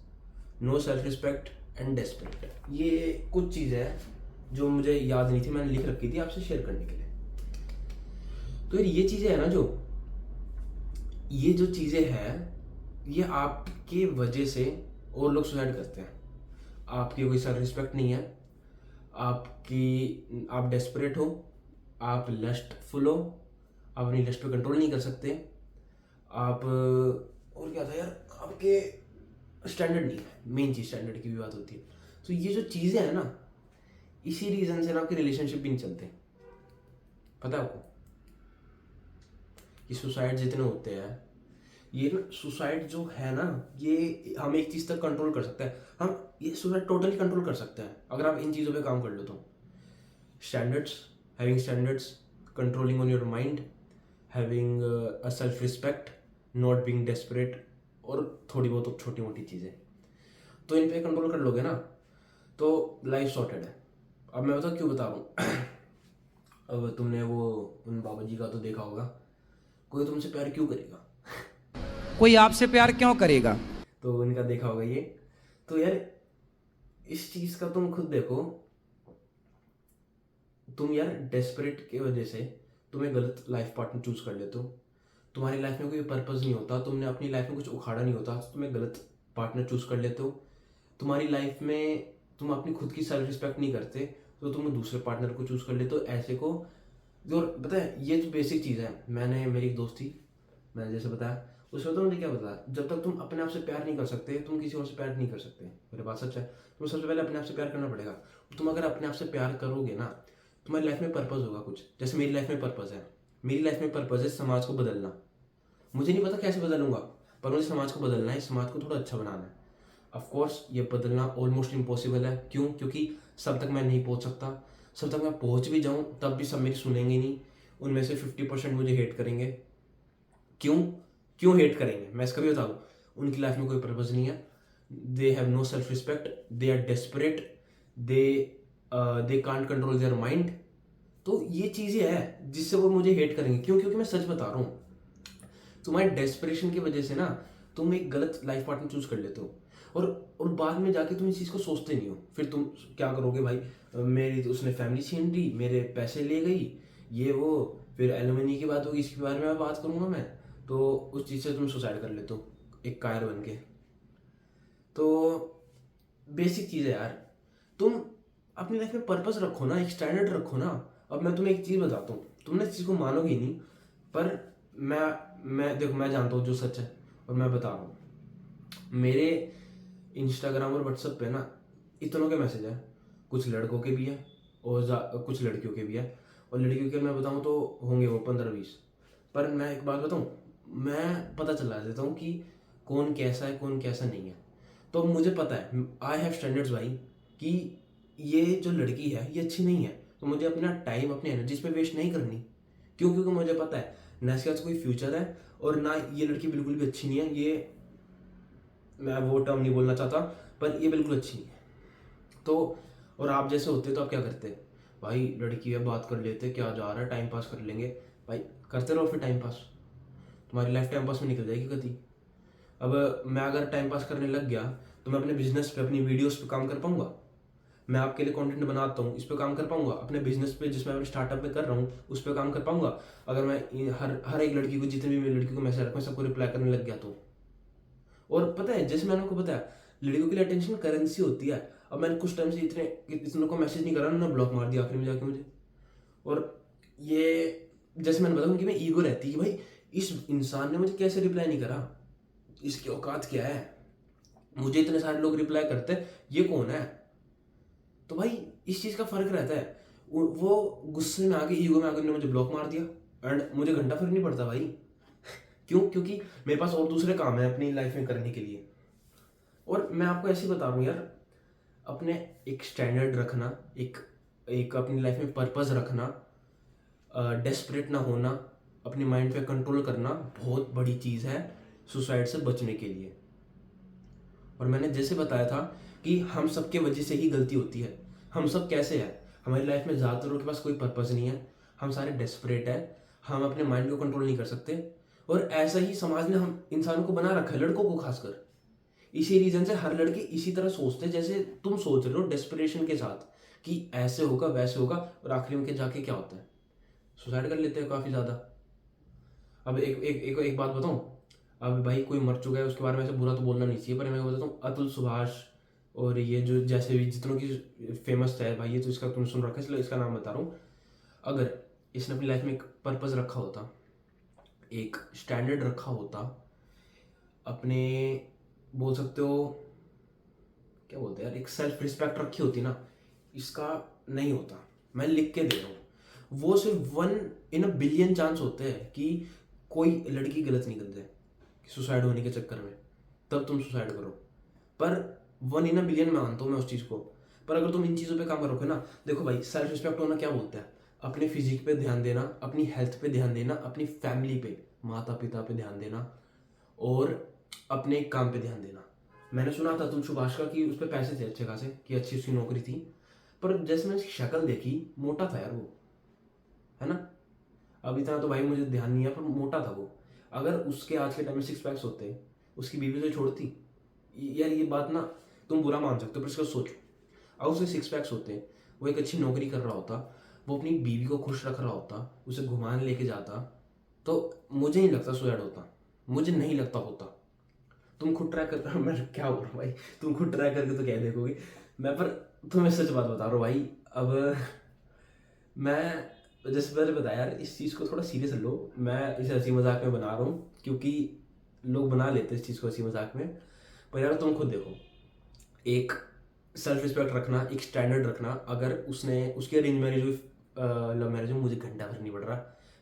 no self respect and desperate. ये कुछ चीज़ें हैं जो मुझे याद नहीं थी, मैंने लिख रखी थी आपसे शेयर करने के लिए। तो यार ये चीज़ें हैं ना, ये जो चीज़ें हैं, ये आपके वजह से और लोग सुसाइड करते हैं। आपकी कोई सेल्फ रिस्पेक्ट नहीं है, आप डेस्परेट हो, आप लस्टफुल हो, आप अपनी लस्ट पे कंट्रोल नहीं कर सकते, आप और क्या था यार, आपके स्टैंडर्ड नहीं है, मेन चीज़ स्टैंडर्ड की भी बात होती है। तो ये जो चीज़ें हैं ना, इसी रीज़न से ना आपके रिलेशनशिप भी नहीं चलते। पता है आपको, ये सुसाइड जितने होते हैं, ये ना सुसाइड जो है ना, ये हम एक चीज़ तक कंट्रोल कर सकते हैं, हम ये सुसाइड टोटली कंट्रोल कर सकते हैं अगर आप इन चीज़ों पे काम कर लो तो। Standards, having standards, controlling on your mind, having a self respect, not being desperate, और थोड़ी बहुत छोटी मोटी चीज़ें, तो इन पे कंट्रोल कर लोगे ना तो लाइफ सॉर्टेड है। अब मैं बताऊँ क्यों बता रहा हूँ। अब तुमने वो उन बाबा जी का तो देखा होगा, कोई तुमसे प्यार क्यों करेगा,
कोई आपसे प्यार क्यों करेगा।
तो उनका देखा होगा ये। तो यार इस चीज़ का तुम खुद देखो, तुम यार डेस्परेट की वजह से तुम एक गलत लाइफ पार्टनर चूज कर लेते हो, तुम्हारी लाइफ में कोई पर्पस नहीं होता, तुमने अपनी लाइफ में कुछ उखाड़ा नहीं होता, तो तुम एक गलत पार्टनर चूज कर लेते हो। तुम्हारी लाइफ में तुम अपनी खुद की सेल्फ रिस्पेक्ट नहीं करते, तो तुम दूसरे पार्टनर को चूज कर लेते हो, ऐसे को। और पता है ये जो बेसिक चीज़ है, मैंने मेरी एक दोस्त थी, मैंने जैसे बताया, उसमें तो उन्होंने क्या बताया, जब तक तुम अपने आप से प्यार नहीं कर सकते, तुम किसी और से प्यार नहीं कर सकते। मेरे बात सच है, तुम्हें सबसे पहले अपने आप से प्यार करना पड़ेगा। तुम अगर अपने आप से प्यार करोगे ना, तुम्हारी लाइफ में पर्पस होगा कुछ। जैसे मेरी लाइफ में पर्पस है, मेरी लाइफ में पर्पस है समाज को बदलना। मुझे नहीं पता कैसे बदलूंगा, पर मुझे समाज को बदलना है, समाज को थोड़ा अच्छा बनाना है। ऑफ कोर्स ये बदलना ऑलमोस्ट इम्पॉसिबल है, क्यों? क्योंकि सब तक मैं नहीं पहुंच सकता, सब तक मैं पहुंच भी जाऊं तब भी सब मेरी सुनेंगे नहीं, उनमें से 50% मुझे हेट करेंगे। क्यों? क्यों हेट करेंगे मैं इसका भी बता दूं, उनकी लाइफ में कोई पर्पज नहीं है, they have no self respect, they are desperate, they they can't control their mind. तो ये चीज़ें हैं जिससे वो मुझे हेट करेंगे। क्यों? क्योंकि मैं सच बता रहा हूँ, तुम्हारे डेस्परेशन की वजह से ना तुम एक गलत लाइफ पार्टनर चूज कर लेते हो, और बाद में जाके तुम इस चीज़ को सोचते नहीं हो। फिर तुम क्या करोगे भाई, मेरी तो उसने फैमिली छीन ली, मेरे पैसे ले गई, ये वो, फिर एलुमनी की बात होगी, इसके बारे में मैं बात करूंगा मैं, तो उस चीज़ से तुम सुसाइड कर लेते हो एक कायर बन के। तो बेसिक चीज़ है यार, तुम अपनी लाइफ में पर्पस रखो ना, एक स्टैंडर्ड रखो ना। अब मैं तुम्हें एक चीज़ बताता हूँ, तुमने इस चीज़ को मानोगे नहीं, पर मैं देखो, मैं जानता हूँ जो सच है, और मैं बता रहा हूँ। मेरे इंस्टाग्राम और व्हाट्सएप पे ना इतनों के मैसेज है, कुछ लड़कों के भी है और कुछ लड़कियों के भी है, और लड़कियों के मैं बताऊँ तो होंगे वो 15-20। पर मैं एक बात बताऊँ, मैं पता चला देता हूँ कि कौन कैसा है कौन कैसा नहीं है। तो मुझे पता है, आई हैव स्टैंडर्ड्स भाई, कि ये जो लड़की है ये अच्छी नहीं है, तो मुझे अपना टाइम अपनी एनर्जी इस पे वेस्ट नहीं करनी। क्यों? क्योंकि मुझे पता है ना इसके पास कोई फ्यूचर है, और ना ये लड़की बिल्कुल भी अच्छी नहीं है। ये मैं वो टर्म नहीं बोलना चाहता, पर ये बिल्कुल अच्छी नहीं है। तो और आप जैसे होते तो आप क्या करते भाई, लड़की है बात कर लेते, क्या जा रहा है, टाइम पास कर लेंगे भाई, करते रहो फिर टाइम पास, तुम्हारी लाइफ टाइम पास में निकल जाएगी कभी। अब मैं अगर टाइम पास करने लग गया तो मैं अपने बिजनेस पे, अपनी वीडियोस पे काम कर पाऊंगा? मैं आपके लिए कंटेंट बनाता हूँ, इस पे काम कर पाऊंगा? अपने बिजनेस पे जिसमें मैं स्टार्टअप पे कर रहा हूँ उस पे काम कर पाऊंगा? अगर मैं हर एक लड़की को, जितनी भी मेरी लड़की को मैसेज रखा, मैं सबको रिप्लाई करने लग गया तो? और पता है, जैसे मैंने आपको बताया, लड़कियों के लिए अटेंशन करेंसी होती है। अब मैंने कुछ टाइम से इतने को मैसेज नहीं करा, उन्होंने ब्लॉक मार दिया आखिर में जाके मुझे। और ये जैसे मैंने बताया, उनकी में ईगो रहती है कि भाई इस इंसान ने मुझे कैसे रिप्लाई नहीं करा, इसकी औकात क्या है, मुझे इतने सारे लोग रिप्लाई करते हैं, ये कौन है? तो भाई इस चीज़ का फर्क रहता है। वो गुस्से में आके, ईगो में आके उन्होंने मुझे ब्लॉक मार दिया, एंड मुझे घंटा फर्क नहीं पड़ता भाई। क्यों? क्योंकि मेरे पास और दूसरे काम है अपनी लाइफ में करने के लिए। और मैं आपको ऐसे ही बता रहा हूँ यार, अपने एक स्टैंडर्ड रखना, एक एक अपनी लाइफ में पर्पस रखना, डेस्परेट ना होना, अपने माइंड पे कंट्रोल करना बहुत बड़ी चीज़ है सुसाइड से बचने के लिए। और मैंने जैसे बताया था कि हम सब के वजह से ही गलती होती है। हम सब कैसे हैं, हमारी लाइफ में ज़्यादातर के पास कोई पर्पस नहीं है, हम सारे डेस्परेट है, हम अपने माइंड को कंट्रोल नहीं कर सकते। और ऐसा ही समाज ने हम इंसानों को बना रखा है, लड़कों को खासकर। इसी रीजन से हर लड़के इसी तरह सोचते हैं जैसे तुम सोच रहे हो, डेस्परेशन के साथ कि ऐसे होगा वैसे होगा, और आखिरी में के जाके क्या होता है, सुसाइड कर लेते हैं काफ़ी ज़्यादा। अब एक बात बताऊं, अब भाई कोई मर चुका है उसके बारे में ऐसे बुरा तो बोलना नहीं चाहिए, पर मैं बताता हूँ, अतुल सुभाष और ये जो जैसे भी जितनों की फेमस है भाई, ये तो इसका तुमने सुन रखा है इसलिए इसका नाम बता रहा हूँ। अगर इसने अपनी लाइफ में एक पर्पस रखा होता, एक स्टैंडर्ड रखा होता, अपने बोल सकते हो क्या बोलते हैं यार, एक सेल्फ रिस्पेक्ट रखी होती ना, इसका नहीं होता। मैं लिख के दे रहा हूँ, वो सिर्फ 1 in a billion चांस होते हैं कि कोई लड़की गलत निकल जाए सुसाइड होने के चक्कर में, तब तुम सुसाइड करो। पर 1 in a billion मानता हूँ मैं उस चीज़ को। पर अगर तुम इन चीज़ों पे काम करोगे ना, देखो भाई, सेल्फ रिस्पेक्ट होना क्या बोलता है? अपने फिजिक पे ध्यान देना, अपनी हेल्थ पे ध्यान देना, अपनी फैमिली पे, माता पिता पे ध्यान देना, और अपने काम पे ध्यान देना। मैंने सुना था अतुल सुभाष का कि उस पर पैसे थे अच्छे खासे, कि अच्छी उसकी नौकरी थी, पर जैसे मैंने उसकी शक्ल देखी, मोटा था यार वो, है ना। अब इतना तो भाई मुझे ध्यान नहीं है, पर मोटा था वो। अगर उसके आज के टाइम में 6 पैक्स होते, उसकी बीवी से छोड़ती यार, ये बात ना तुम बुरा मान सकते हो, पर इसका सोचो, अगर उसके 6 पैक्स होते, वो एक अच्छी नौकरी कर रहा होता, वो अपनी बीवी को खुश रख रहा होता, उसे घुमाने लेके जाता, तो मुझे नहीं लगता सुसाइड होता, मुझे नहीं लगता होता। तुम खुद ट्राई कर मैं क्या बोल रहा हूँ भाई, तुम खुद ट्राई करके तो क्या देखोगे। मैं पर तुम्हें सच बात बता रहा हूँ भाई। अब मैं जैसे मैंने बताया यार, इस चीज़ को थोड़ा सीरियस लो, मैं इसे हंसी मजाक में बना रहा हूँ क्योंकि लोग बना लेते हैं इस चीज़ को हंसी मजाक में। पर यार तुम खुद देखो, एक सेल्फ रिस्पेक्ट रखना, एक स्टैंडर्ड रखना। अगर उसने उसकी अरेंज मैरिज हुई, लव मैरिज में मुझे घंटा भर नहीं पड़ रहा,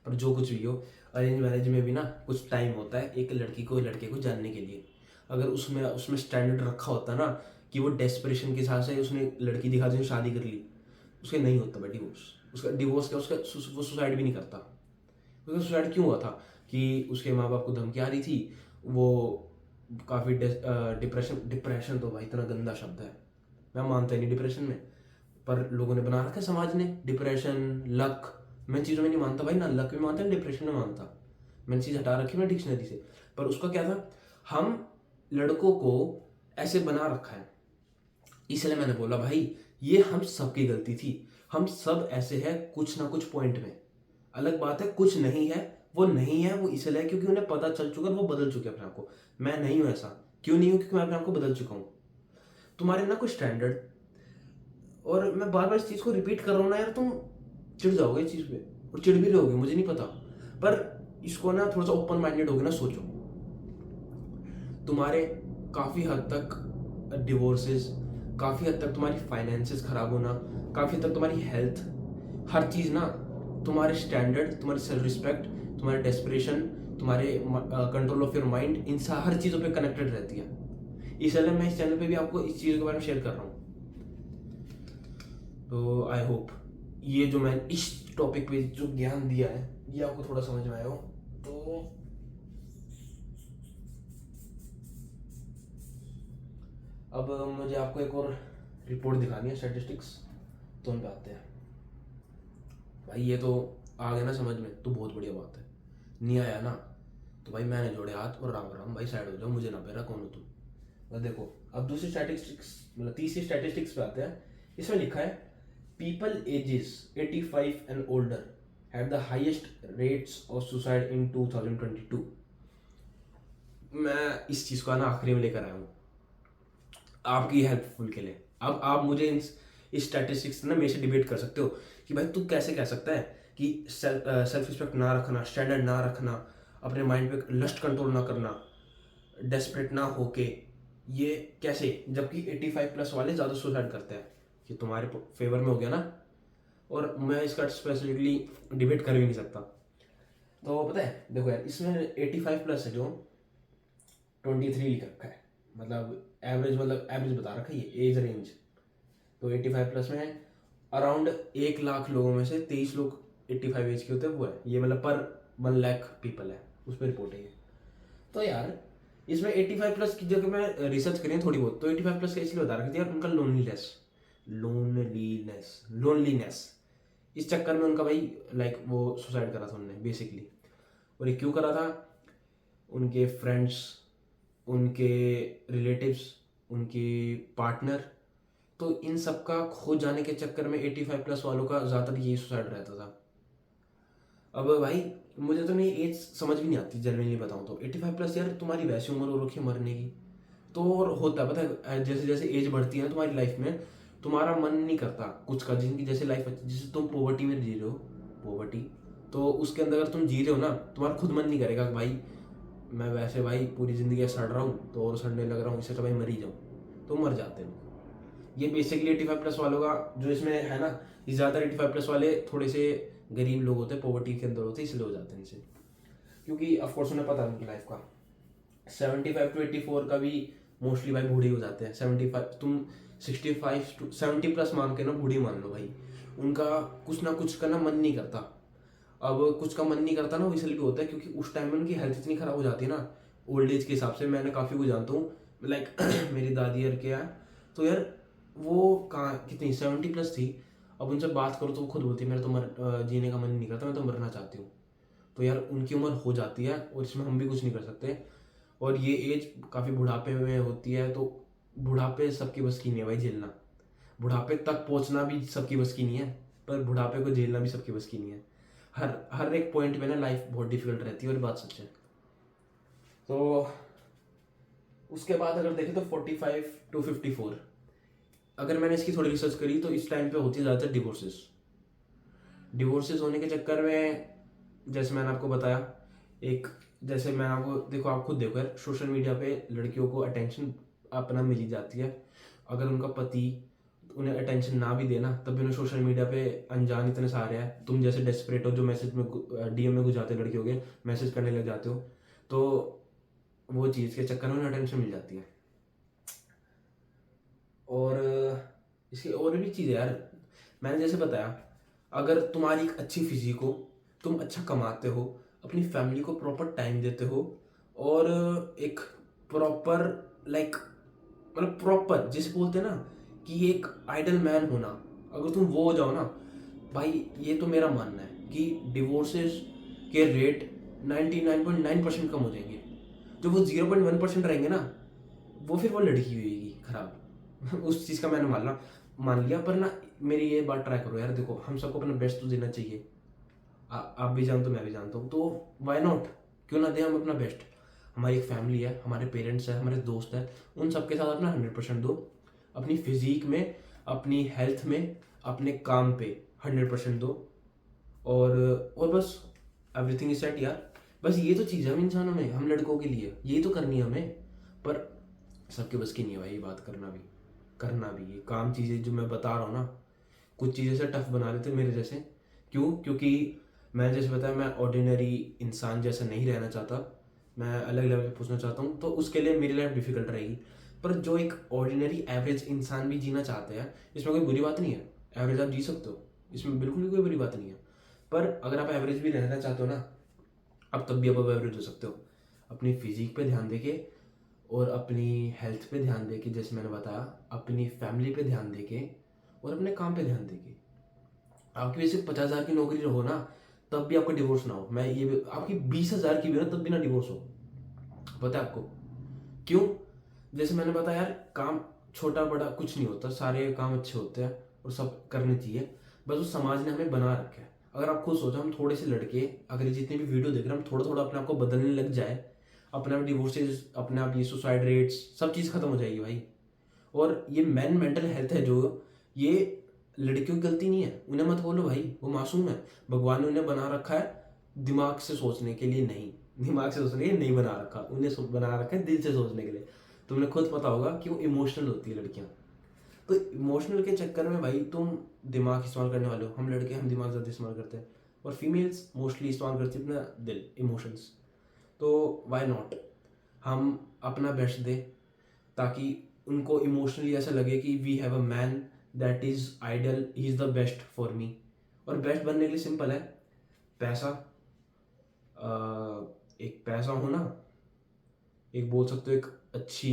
पर जो कुछ भी हो, अरेंज मैरिज में भी ना कुछ टाइम होता है एक लड़की को लड़के को जानने के लिए। अगर उसमें उसमें स्टैंडर्ड रखा होता ना कि वो डेस्परेशन के हिसाब से उसने लड़की दिखा दी, शादी कर ली, उसके नहीं होता भाई डिवोर्स। उसका डिवोर्स क्या, उसका वो सुसाइड भी नहीं करता। उसका सुसाइड क्यों हुआ था कि उसके माँ बाप को धमकी आ रही थी, वो काफ़ी डिप्रेशन तो भाई इतना गंदा शब्द है, मैं मानता ही नहीं डिप्रेशन में, पर लोगों ने बना रखा है समाज ने डिप्रेशन, लक। मैं चीज़ों में नहीं मानता भाई, ना लक में मानता ना डिप्रेशन में मानता। मैंने चीज़ हटा रखी मैं डिक्शनरी से। पर उसका क्या था, हम लड़कों को ऐसे बना रखा है, इसलिए मैंने बोला भाई ये हम सबकी गलती थी। हम सब ऐसे हैं कुछ ना कुछ पॉइंट में। अलग बात है कुछ नहीं है, वो नहीं है, वो इसलिए है क्योंकि उन्हें पता चल चुका है, वो बदल चुके अपने आप को। मैं नहीं हूं ऐसा, क्यों नहीं हूं? क्योंकि मैं अपने आप को बदल चुका हूं। तुम्हारे ना कुछ स्टैंडर्ड, और मैं बार बार इस चीज़ को रिपीट कर रहा हूँ ना यार, तुम चिढ़ जाओगे इस चीज़ पे, और चिढ़ भी रहोगे, मुझे नहीं पता। पर इसको ना थोड़ा सा ओपन माइंडेड होगे ना, सोचो। तुम्हारे काफ़ी हद तक डिवोर्सेस, काफ़ी हद तक तुम्हारी फाइनेंसेस खराब होना, काफ़ी हद तक तुम्हारी हेल्थ, हर चीज़ ना, तुम्हारे स्टैंडर्ड, तुम्हारी सेल्फ रिस्पेक्ट, तुम्हारे डेस्परेशन, तुम्हारे कंट्रोल ऑफ योर माइंड, इन हर चीज़ों पे कनेक्टेड रहती है। इसलिए मैं इस चैनल पे भी आपको इस चीज़ के बारे में शेयर कर रहा हूँ। तो आई होप ये जो मैं इस टॉपिक पे जो ज्ञान दिया है ये आपको थोड़ा समझ में आया हो। तो अब मुझे आपको एक और रिपोर्ट दिखानी है, स्टैटिस्टिक्स, तो उन पे आते हैं। भाई ये तो आ गया ना समझ में, तो बहुत बढ़िया बात है। नहीं आया ना तो भाई मैंने जोड़े हाथ और राम राम, भाई साइड हो जाओ, मुझे ना पेरा, कौन हो तुम। बस देखो, अब दूसरी स्टैटिस्टिक्स, मतलब तीसरी स्टैटिस्टिक्स पे आते हैं इसमें लिखा है people ages 85 and older had the highest rates of suicide in 2022। मैं इस चीज़ को ना आखिरी में लेकर आया हूँ आपकी हेल्पफुल के लिए। अब आप मुझे इस स्टैटिस्टिक्स ना मेरे से डिबेट कर सकते हो कि भाई तू कैसे कह सकता है कि सेल्फ रिस्पेक्ट ना रखना, स्टैंडर्ड ना रखना, अपने माइंड पे लस्ट कंट्रोल ना करना, डेस्परेट ना होके, ये कैसे, जबकि 85 प्लस वाले ज़्यादा सुसाइड करते हैं। ये तुम्हारे फेवर में हो गया ना, और मैं इसका स्पेसिफिकली डिबेट कर भी नहीं सकता। तो पता है देखो यार, इसमें 85 प्लस है जो 23 लिख रखा है, मतलब एवरेज बता रखा है ये एज रेंज। तो 85 प्लस में अराउंड 1 लाख लोगों में से 23 लोग 85 एज के होते हैं, वो है ये, मतलब पर 1 लाख पीपल है, उस पर रिपोर्ट है ये। तो यार इसमें 85 प्लस की जगह मैं रिसर्च करें थोड़ी बहुत, तो 85 प्लस का इसलिए बता रखा था यार, उनका लोनलीनेस इस चक्कर में उनका भाई लाइक वो सुसाइड करा था उनने बेसिकली। और ये क्यों करा था, उनके फ्रेंड्स, उनके रिलेटिव्स, उनके पार्टनर, तो इन सब का खो जाने के चक्कर में 85 प्लस वालों का ज़्यादातर यही सुसाइड रहता था। अब भाई मुझे तो नहीं एज समझ भी नहीं आती जनरली बताऊँ तो। 85 प्लस यार तुम्हारी वैसी उम्र हो रखी है मरने की, तो और होता है पता है, जैसे जैसे एज बढ़ती है ना तुम्हारी लाइफ में, तुम्हारा मन नहीं करता कुछ का, जिनकी जैसे लाइफ, जैसे तुम पॉवर्टी में जी रहे हो, पॉवर्टी, तो उसके अंदर अगर तुम जी रहे हो ना, तुम्हारा खुद मन नहीं करेगा कि भाई मैं वैसे भाई पूरी ज़िंदगी सड़ रहा हूँ तो और सड़ने लग रहा हूँ, इससे तो भाई मर ही जाऊँ, तो मर जाते हैं। ये बेसिकली 85 प्लस वालों का जो इसमें है ना, ये ज़्यादातर 85 प्लस वाले थोड़े से गरीब लोग होते हैं, पॉवर्टी के अंदर होते हैं, इसलिए हो जाते हैं इनसे, क्योंकि ऑफकोर्स उन्हें पता है उनकी लाइफ का। 75 to 84 का भी मोस्टली भाई बूढ़े हो जाते हैं। 75 तुम 65 to 70 प्लस मान के ना बूढ़ी मान लो भाई, उनका कुछ ना कुछ का ना मन नहीं करता। अब कुछ का मन नहीं करता ना, वो इसलिए भी होता है क्योंकि उस टाइम में उनकी हेल्थ इतनी खराब हो जाती है ना, ओल्ड एज के हिसाब से। मैंने काफ़ी कुछ जानता हूँ, लाइक मेरी दादी यार क्या है, तो यार वो कहाँ कितनी 70 प्लस थी, अब उनसे बात करो तो वो खुद बोलती है मेरा तो जीने का मन नहीं करता, मैं तो मरना चाहती हूँ। तो यार उनकी उम्र हो जाती है और इसमें हम भी कुछ नहीं कर सकते। और ये एज काफ़ी बुढ़ापे में होती है, तो बुढ़ापे सबकी बस की नहीं है भाई झेलना, बुढ़ापे तक पहुंचना भी सबकी बस की नहीं है, पर बुढ़ापे को झेलना भी सबकी बस की नहीं है। हर एक पॉइंट पे ना लाइफ बहुत डिफिकल्ट रहती है, और बात सच है। तो उसके बाद अगर देखें तो 45 to 54, अगर मैंने इसकी थोड़ी रिसर्च करी तो इस टाइम पे होती है ज़्यादातर डिवोर्सेस होने के चक्कर में, जैसे मैंने आपको बताया, एक जैसे मैं आपको देखो, आप खुद देखो यार, सोशल मीडिया पे लड़कियों को अटेंशन अपना मिल ही जाती है। अगर उनका पति उन्हें अटेंशन ना भी देना, तब भी उन्हें सोशल मीडिया पे अनजान इतने सारे हैं, तुम जैसे डेस्परेट हो जो मैसेज में DM में घुस जाते हैं लड़कियों के, मैसेज करने लग जाते हो, तो वो चीज़ के चक्कर में उन्हें अटेंशन मिल जाती है। और इसकी और भी चीज़ है यार, मैंने जैसे बताया, अगर तुम्हारी एक अच्छी फिजिक हो, तुम अच्छा कमाते हो, अपनी फैमिली को प्रॉपर टाइम देते हो, और एक प्रॉपर लाइक मतलब प्रॉपर जिसे बोलते हैं ना कि एक आइडल मैन होना, अगर तुम वो हो जाओ ना भाई, ये तो मेरा मानना है कि डिवोर्सेस के रेट 99.9% कम हो जाएंगे। जो वो 0.1% रहेंगे ना, वो फिर वो लड़की हुएगी खराब उस चीज़ का मैंने मान लिया। पर ना मेरी ये बात ट्राई करो यार, देखो हम सबको अपना बेस्ट तो देना चाहिए, आप भी जानते हो मैं भी जानता हूँ, तो वाई नॉट, क्यों ना दें हम अपना बेस्ट। हमारी एक फैमिली है, हमारे पेरेंट्स हैं, हमारे दोस्त हैं, उन सबके साथ अपना 100% दो, अपनी फिजिक में, अपनी हेल्थ में, अपने काम पे 100% दो, और बस एवरीथिंग इज सेट यार। बस ये तो चीज़ है हम इंसानों में, हम लड़कों के लिए ये तो करनी है हमें, पर सबके बस की नहीं है भाई ये बात करना भी ये काम चीज़ें जो मैं बता रहा हूँ ना, कुछ चीज़ें से टफ बना लेते मेरे जैसे। क्योंकि मैं जैसे बताया, मैं ऑर्डिनरी इंसान जैसा नहीं रहना चाहता, मैं अलग लेवल पे पूछना चाहता हूँ, तो उसके लिए मेरी लाइफ डिफिकल्ट रहेगी। पर जो एक ऑर्डिनरी एवरेज इंसान भी जीना चाहते हैं, इसमें कोई बुरी बात नहीं है, एवरेज आप जी सकते हो, इसमें बिल्कुल भी कोई बुरी बात नहीं है। पर अगर आप एवरेज भी रहना चाहते हो ना, अब तब भी अब एवरेज हो सकते हो, अपनी फिजिक पे ध्यान देके, और अपनी हेल्थ पे ध्यान देके, जैसे मैंने बताया, अपनी फैमिली पे ध्यान देके, और अपने काम पे ध्यान देके। आपकी वैसे 50,000 की नौकरी हो ना, तब भी आपका डिवोर्स ना हो, मैं ये भी, आपकी 20,000 की भी ना, तब भी ना डिवोर्स हो। पता है आपको क्यों? जैसे मैंने बताया यार, काम छोटा बड़ा कुछ नहीं होता, सारे काम अच्छे होते हैं, और सब करने चाहिए, बस उस समाज ने हमें बना रखा है। अगर आप खुद सोचो, हम थोड़े से लड़के अगर जितने भी वीडियो देख रहे हैं, हम थोड़ा थोड़ा अपने आप को बदलने लग जाए, अपने आप डिवोर्सेज, अपने आप ये सुसाइड रेट्स, सब चीज़ खत्म हो जाएगी भाई। और ये मैन मेंटल हेल्थ है जो, ये लड़कियों की गलती नहीं है, उन्हें मत बोलो भाई, वो मासूम है। भगवान ने उन्हें बना रखा है दिमाग से सोचने के लिए, नहीं दिमाग से सोचने के लिए नहीं बना रखा, उन्हें बना रखा है दिल से सोचने के लिए। तुमने खुद पता होगा कि वो इमोशनल होती है लड़कियां, तो इमोशनल के चक्कर में भाई तुम दिमाग इस्तेमाल करने वाले हो। हम लड़के हम दिमाग ज़्यादा इस्तेमाल करते हैं, और फीमेल्स मोस्टली इस्तेमाल करती है अपना दिल, इमोशंस। तो वाई नॉट हम अपना बेस्ट दें, ताकि उनको इमोशनली ऐसा लगे कि we have a man that is ideal, he is the best for me. और बेस्ट बनने के लिए सिंपल है, पैसा, एक पैसा होना, एक बोल सकते हो एक अच्छी,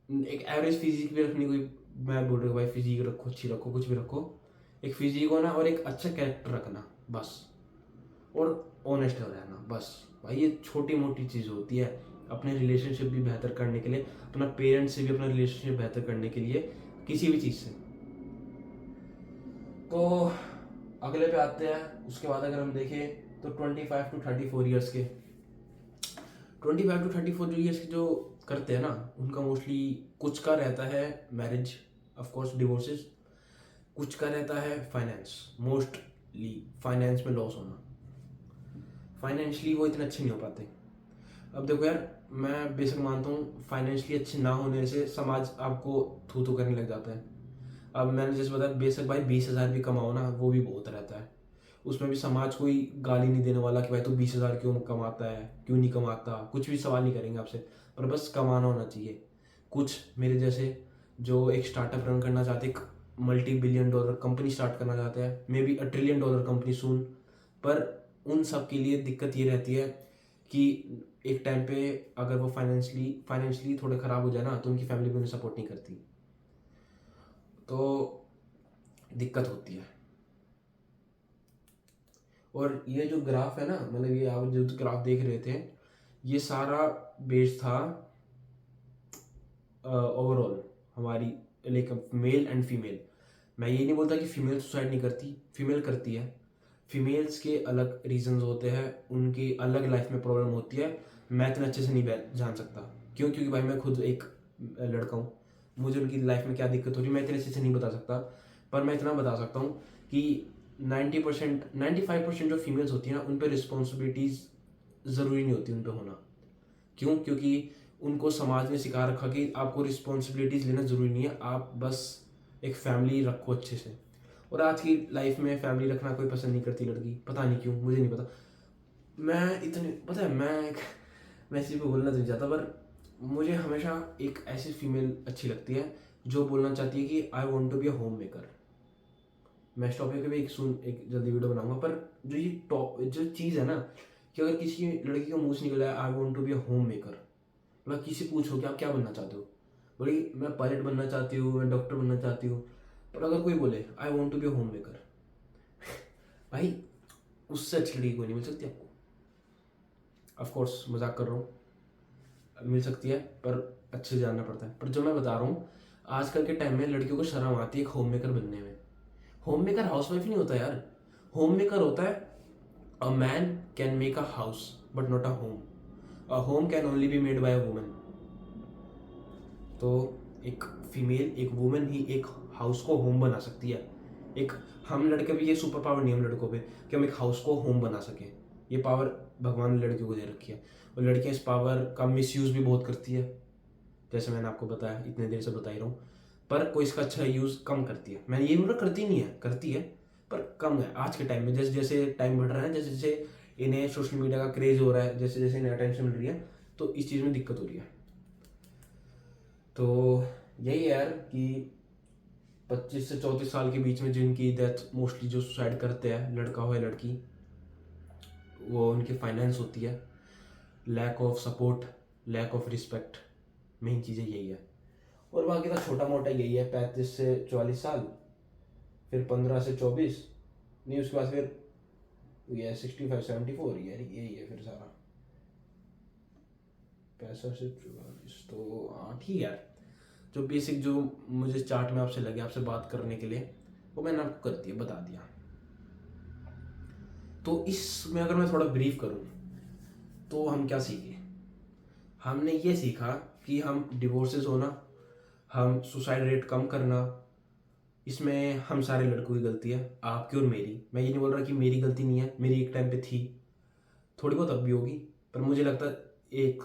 एक एवरेज फिजिक भी रखनी। कोई मैं बोल रहा हूँ भाई फिजिक रखो, अच्छी रखो, कुछ भी रखो, एक फिजिक होना और एक अच्छा कैरेक्टर रखना बस, और ऑनेस्ट रहना बस भाई। ये छोटी मोटी चीज़ होती है अपने रिलेशनशिप भी बेहतर करने के लिए, अपना पेरेंट्स से भी अपना रिलेशनशिप बेहतर करने के लिए, किसी भी चीज़ से। तो अगले पे आते हैं। उसके बाद अगर हम देखें तो 25 to 34 ईयर्स के, 25 to 34 ईयर्स के जो करते हैं ना, उनका मोस्टली कुछ का रहता है मैरिज, ऑफकोर्स डिवोर्सेस, कुछ का रहता है फाइनेंस, मोस्टली फाइनेंस में लॉस होना, फाइनेंशियली वो इतने अच्छे नहीं हो पाते। अब देखो यार, मैं बेशक मानता हूँ फाइनेंशियली अच्छे ना होने से समाज आपको थू थू करने लग जाता है। अब मैंने जैसे बताया, बेशक भाई 20,000 भी कमाओ ना, वो भी बहुत रहता है, उसमें भी समाज कोई गाली नहीं देने वाला कि भाई तू 20,000 क्यों कमाता है, क्यों नहीं कमाता, कुछ भी सवाल नहीं करेंगे आपसे, पर बस कमाना होना चाहिए। कुछ मेरे जैसे जो एक स्टार्टअप रन करना चाहते, एक $multi-billion कंपनी स्टार्ट करना चाहते हैं, मे बी $1 ट्रिलियन कंपनी सून, पर उन सब के लिए दिक्कत ये रहती है कि एक टाइम पे अगर वो फाइनेंशियली थोड़े ख़राब हो जाए ना, तो उनकी फैमिली भी उन्हें सपोर्ट नहीं करती, तो दिक्कत होती है। और ये जो ग्राफ है ना, मतलब ये आप जो ग्राफ देख रहे थे, ये सारा बेस था ओवरऑल हमारी, लाइक मेल एंड फीमेल। मैं ये नहीं बोलता कि फीमेल सुसाइड नहीं करती, फीमेल करती है, फीमेल्स के अलग रीजंस होते हैं, उनकी अलग लाइफ में प्रॉब्लम होती है। मैं इतने अच्छे से नहीं जान सकता, क्योंकि भाई मैं खुद एक लड़का हूँ, मुझे उनकी लाइफ में क्या दिक्कत हो रही है मैं इतने अच्छे से नहीं बता सकता। पर मैं इतना बता सकता हूँ कि 90% 95% जो फीमेल्स होती हैं ना, उन पर रिस्पॉन्सिबिलिटीज़ ज़रूरी नहीं होती उन पर होना। क्यों? क्योंकि उनको समाज ने सिखा रखा कि आपको रिस्पॉन्सिबिलिटीज़ लेना ज़रूरी नहीं है, आप बस एक फैमिली रखो अच्छे से। और आज की लाइफ में फैमिली रखना कोई पसंद नहीं करती लड़की, पता नहीं क्यों, मुझे नहीं पता। मैं इतने पता है, मैं इसी पे बोलना तो नहीं चाहता, पर मुझे हमेशा एक ऐसी फीमेल अच्छी लगती है जो बोलना चाहती है कि I want to be a homemaker. मैं इस टॉपिक पे भी एक जल्दी वीडियो बनाऊंगा, पर जो ये जो चीज़ है ना, कि अगर किसी लड़की का मुंह से निकला है I want to be a homemaker, मतलब किसी पूछो कि आप क्या बनना चाहते हो, बोली मैं पायलट बनना चाहती हूँ, मैं डॉक्टर बनना चाहती हूँ, पर अगर कोई बोले I want to be a homemaker, भाई उससे अच्छी लड़की कोई नहीं मिल सकती आपको। ऑफकोर्स मजाक कर रहा हूँ, मिल सकती है पर अच्छे से जानना पड़ता है। पर जो मैं बता रहा हूँ, आजकल के टाइम में लड़कियों को शर्म आती है एक होम मेकर बनने में। होम मेकर हाउस वाइफ नहीं होता यार, होम मेकर होता है a man can make a house but not a home, a home can only be made by a woman. तो एक फीमेल, एक वुमन ही एक हाउस को होम बना सकती है। एक हम लड़के भी, ये सुपर पावर नहीं हम लड़कों पे कि हम एक हाउस को होम बना सकें, ये पावर भगवान ने लड़कियों को दे रखी है। और लड़कियां इस पावर का मिसयूज भी बहुत करती है, जैसे मैंने आपको बताया, इतने देर से बता ही रहा हूँ। पर कोई इसका अच्छा यूज़ कम करती है, मैंने ये बोला करती नहीं है, करती है पर कम है आज के टाइम में। जैसे जैसे टाइम बढ़ रहा है, जैसे जैसे इन्हें सोशल मीडिया का क्रेज हो रहा है, जैसे जैसे इन्हें अटेंशन मिल रही है, तो इस चीज़ में दिक्कत हो रही है। तो यही है यार कि 25 से 34 साल के बीच में जिनकी डेथ, मोस्टली जो सुसाइड करते हैं, लड़का हो या लड़की, वो उनकी फाइनेंस होती है, lack of support, lack of respect, main चीज़ें यही है। और बाकी तो छोटा मोटा यही है, 35 से 44 साल, फिर 15 से 24, नहीं उसके बाद फिर ये 65-74, यार यही है फिर सारा, 65 से 44, तो हाँ ठीक है यार। जो बेसिक जो मुझे चार्ट में आपसे लगे आपसे बात करने के लिए, वो मैंने आपको कर दिया, बता दिया। तो इसमें अगर मैं थोड़ा ब्रीफ करूँ तो हम क्या सीखे? हमने ये सीखा कि हम डिवोर्सेस होना, हम सुसाइड रेट कम करना, इसमें हम सारे लड़कों की गलती है, आपकी और मेरी। मैं ये नहीं बोल रहा कि मेरी गलती नहीं है, मेरी एक टाइम पे थी, थोड़ी बहुत अब भी होगी, पर मुझे लगता है एक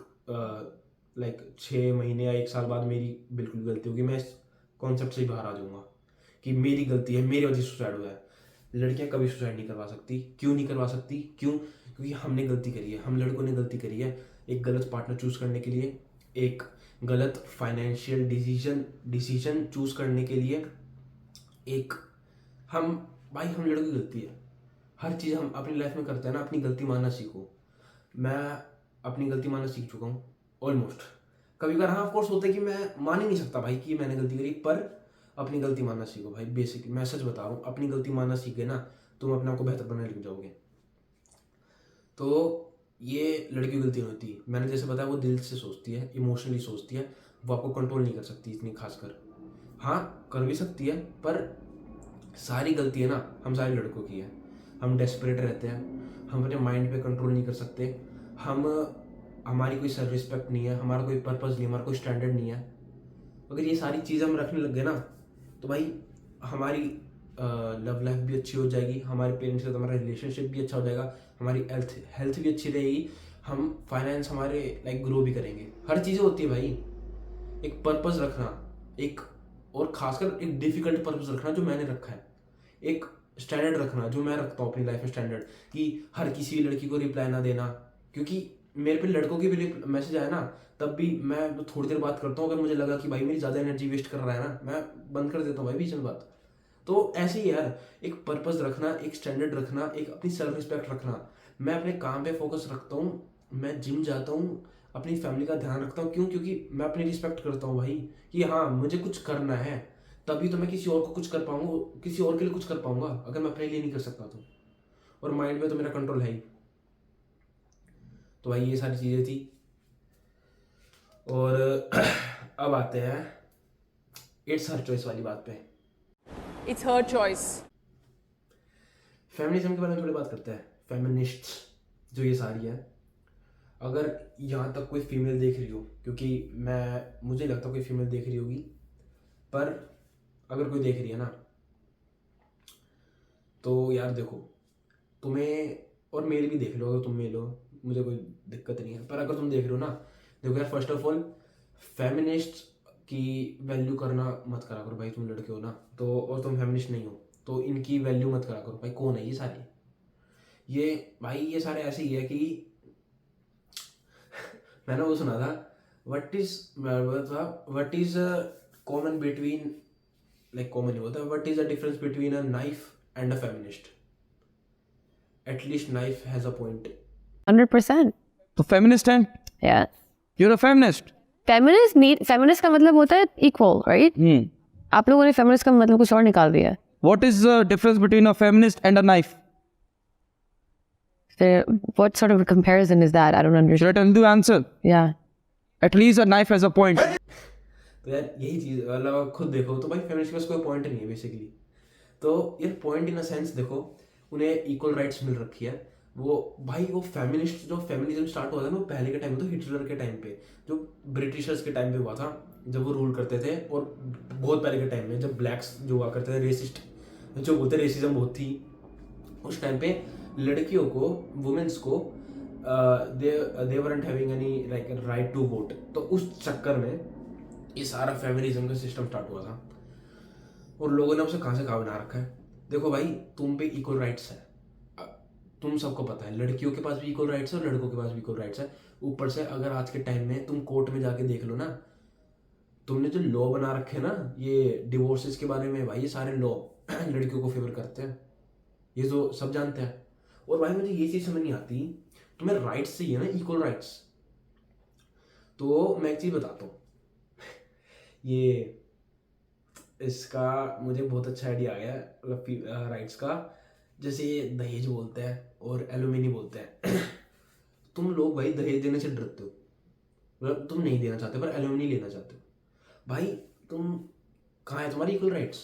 6 महीने या 1 साल बाद मेरी बिल्कुल गलती होगी। मैं इस कॉन्सेप्ट से ही बाहर आ जाऊंगा कि मेरी गलती है, मेरी वजह से सुसाइड हुआ है। लड़कियां कभी सुसाइड नहीं करवा सकती। क्यों नहीं करवा सकती? क्योंकि हमने गलती करी है, हम लड़कों ने गलती करी है एक गलत पार्टनर चूज करने के लिए, एक गलत फाइनेंशियल डिसीजन चूज करने के लिए। एक हम हम लड़कों की गलती है। हर चीज़ हम अपनी लाइफ में करते हैं ना, अपनी गलती मानना सीखो। मैं अपनी गलती मानना सीख चुका हूँ ऑलमोस्ट। कभी कभार हाँ ऑफकोर्स होता है कि मैं मान ही नहीं सकता भाई कि मैंने गलती करी, पर अपनी गलती मानना सीखो भाई। बेसिक मैं सच बता रहा हूँ, अपनी गलती मानना सीख गए ना, तुम अपने आप को बेहतर बनाने लग जाओगे। तो ये लड़की की गलती नहीं होती। मैंने जैसे बताया, वो दिल से सोचती है, इमोशनली सोचती है, वो आपको कंट्रोल नहीं कर सकती इतनी खासकर। हाँ कर भी सकती है, पर सारी गलती है ना हम सारे लड़कों की है। हम डेस्परेट रहते हैं, हम अपने माइंड पे कंट्रोल नहीं कर सकते, हमारी कोई सेल्फ रिस्पेक्ट नहीं है, हमारा कोई पर्पस नहीं है, हमारा कोई स्टैंडर्ड नहीं है। अगर ये सारी चीज़ें हम रखने लग गए ना, तो भाई हमारी लव लाइफ भी अच्छी हो जाएगी, हमारे पेरेंट्स के साथ हमारा रिलेशनशिप भी अच्छा हो जाएगा, हमारी हेल्थ भी अच्छी रहेगी, हम फाइनेंस हमारे ग्रो भी करेंगे। हर चीज़ें होती है भाई। एक पर्पस रखना, एक और खासकर एक डिफिकल्ट पर्पस रखना जो मैंने रखा है, एक स्टैंडर्ड रखना जो मैं रखता हूँ अपनी लाइफ में स्टैंडर्ड, कि हर किसी लड़की को रिप्लाई ना देना। क्योंकि मेरे पे लड़कों की भी मैसेज आया ना, तब भी मैं थोड़ी देर बात करता हूँ। अगर मुझे लगा कि भाई मेरी ज़्यादा एनर्जी वेस्ट कर रहा है ना, मैं बंद कर देता हूँ भाई बीच में बात। तो ऐसे ही यार, एक पर्पस रखना, एक स्टैंडर्ड रखना, एक अपनी सेल्फ रिस्पेक्ट रखना। मैं अपने काम पे फोकस रखता हूँ, मैं जिम जाता हूँ, अपनी फैमिली का ध्यान रखता हूँ। क्यों? क्योंकि मैं अपनी रिस्पेक्ट करता हूँ भाई, कि हाँ मुझे कुछ करना है, तभी तो मैं किसी और को कुछ कर पाऊंगा, किसी और के लिए कुछ कर पाऊंगा। अगर मैं अपने लिए नहीं कर सकता तो, और माइंड पे तो मेरा कंट्रोल है ही। तो भाई ये सारी चीज़ें थी। और अब आते हैं इट्स हर चॉइस वाली बात पे।
It's her choice.
फेमिनिज्म के बारे में थोड़ी बात करते हैं। फेमिनिस्ट्स जो ये सारी है, अगर यहाँ तक कोई फीमेल देख रही हो, क्योंकि मुझे लगता है कोई फीमेल देख रही होगी, पर अगर कोई देख रही है ना, तो यार देखो, तुम्हें और मेल भी देख लो, अगर तुम मेल हो मुझे कोई दिक्कत नहीं है, पर अगर तुम देख रहे हो ना, देखो यार, फर्स्ट ऑफ ऑल फेमिनिस्ट की वैल्यू करना मत करा करो भाई। तुम लड़के हो ना, तो और तुम फेमिनिस्ट नहीं हो तो इनकी वैल्यू मत करा करो भाई। कौन है ये सारे? ये भाई ये सारे ऐसे ही है कि मैंने वो सुना था, what is common between, common ही होता है, what is the difference between a knife and a feminist? At least knife has a point.
100%.
तो फेमिनिस्ट हैं?
Yeah.
You're a feminist.
Feminist का मतलब होता है इक्वल, राइट? आप लोगों ने फेमिनिस्ट का मतलब कुछ और निकाल दिया है।
What is the difference between a feminist and a knife?
What sort of a comparison is that? I don't understand.
Should I tell you the answer?
Yeah.
At least a knife has a point.
तो यार यही चीज, मतलब आप खुद देखो तो भाई फेमिनिस्ट के पास कोई पॉइंट नहीं है बेसिकली। तो यार पॉइंट इन अ सेंस देखो, उन्हें इक्वल राइट्स मिल रखी है। वो भाई वो फेमिनिस्ट, जो फेमिनिज्म स्टार्ट हुआ था ना, वो पहले के टाइम में, तो हिटलर के टाइम पे, जो ब्रिटिशर्स के टाइम पे हुआ था, जब वो रूल करते थे। और बहुत पहले के टाइम में जब ब्लैक्स जो हुआ करते थे, रेसिस्ट जो बोलते, रेसिज्म बहुत थी उस टाइम पे। लड़कियों को, वुमेन्स को they weren't having any right to vote. तो उस चक्कर में ये सारा फेमिनिज्म का सिस्टम स्टार्ट हुआ था, और लोगों ने उसे कहाँ से कहाँ बना रखा है। देखो भाई, तुम पे इक्वल राइट्स है, तुम सबको पता है, लड़कियों के पास भी इक्वल राइट्स है और लड़कों के पास भी इक्वल राइट्स है। ऊपर से अगर आज के टाइम में तुम कोर्ट में जाके देख लो ना, तुमने जो लॉ बना रखे ना ये डिवोर्सेस के बारे में, भाई ये सारे लॉ लड़कियों को फेवर करते हैं, ये तो सब जानते हैं। और भाई मुझे ये चीज़ समझ नहीं आती, तुम्हें राइट्स चाहिए ना, इक्वल राइट्स। तो मैं एक चीज़ बताता हूँ ये इसका मुझे बहुत अच्छा आइडिया आ गया मतलब राइट्स का। जैसे ये दहेज बोलते हैं और एलुमिनी बोलते हैं तुम लोग भाई दहेज देने से डरते हो, मतलब तुम नहीं देना चाहते पर एलुमिनी लेना चाहते हो। भाई तुम कहाँ है तुम्हारी इक्वल राइट्स?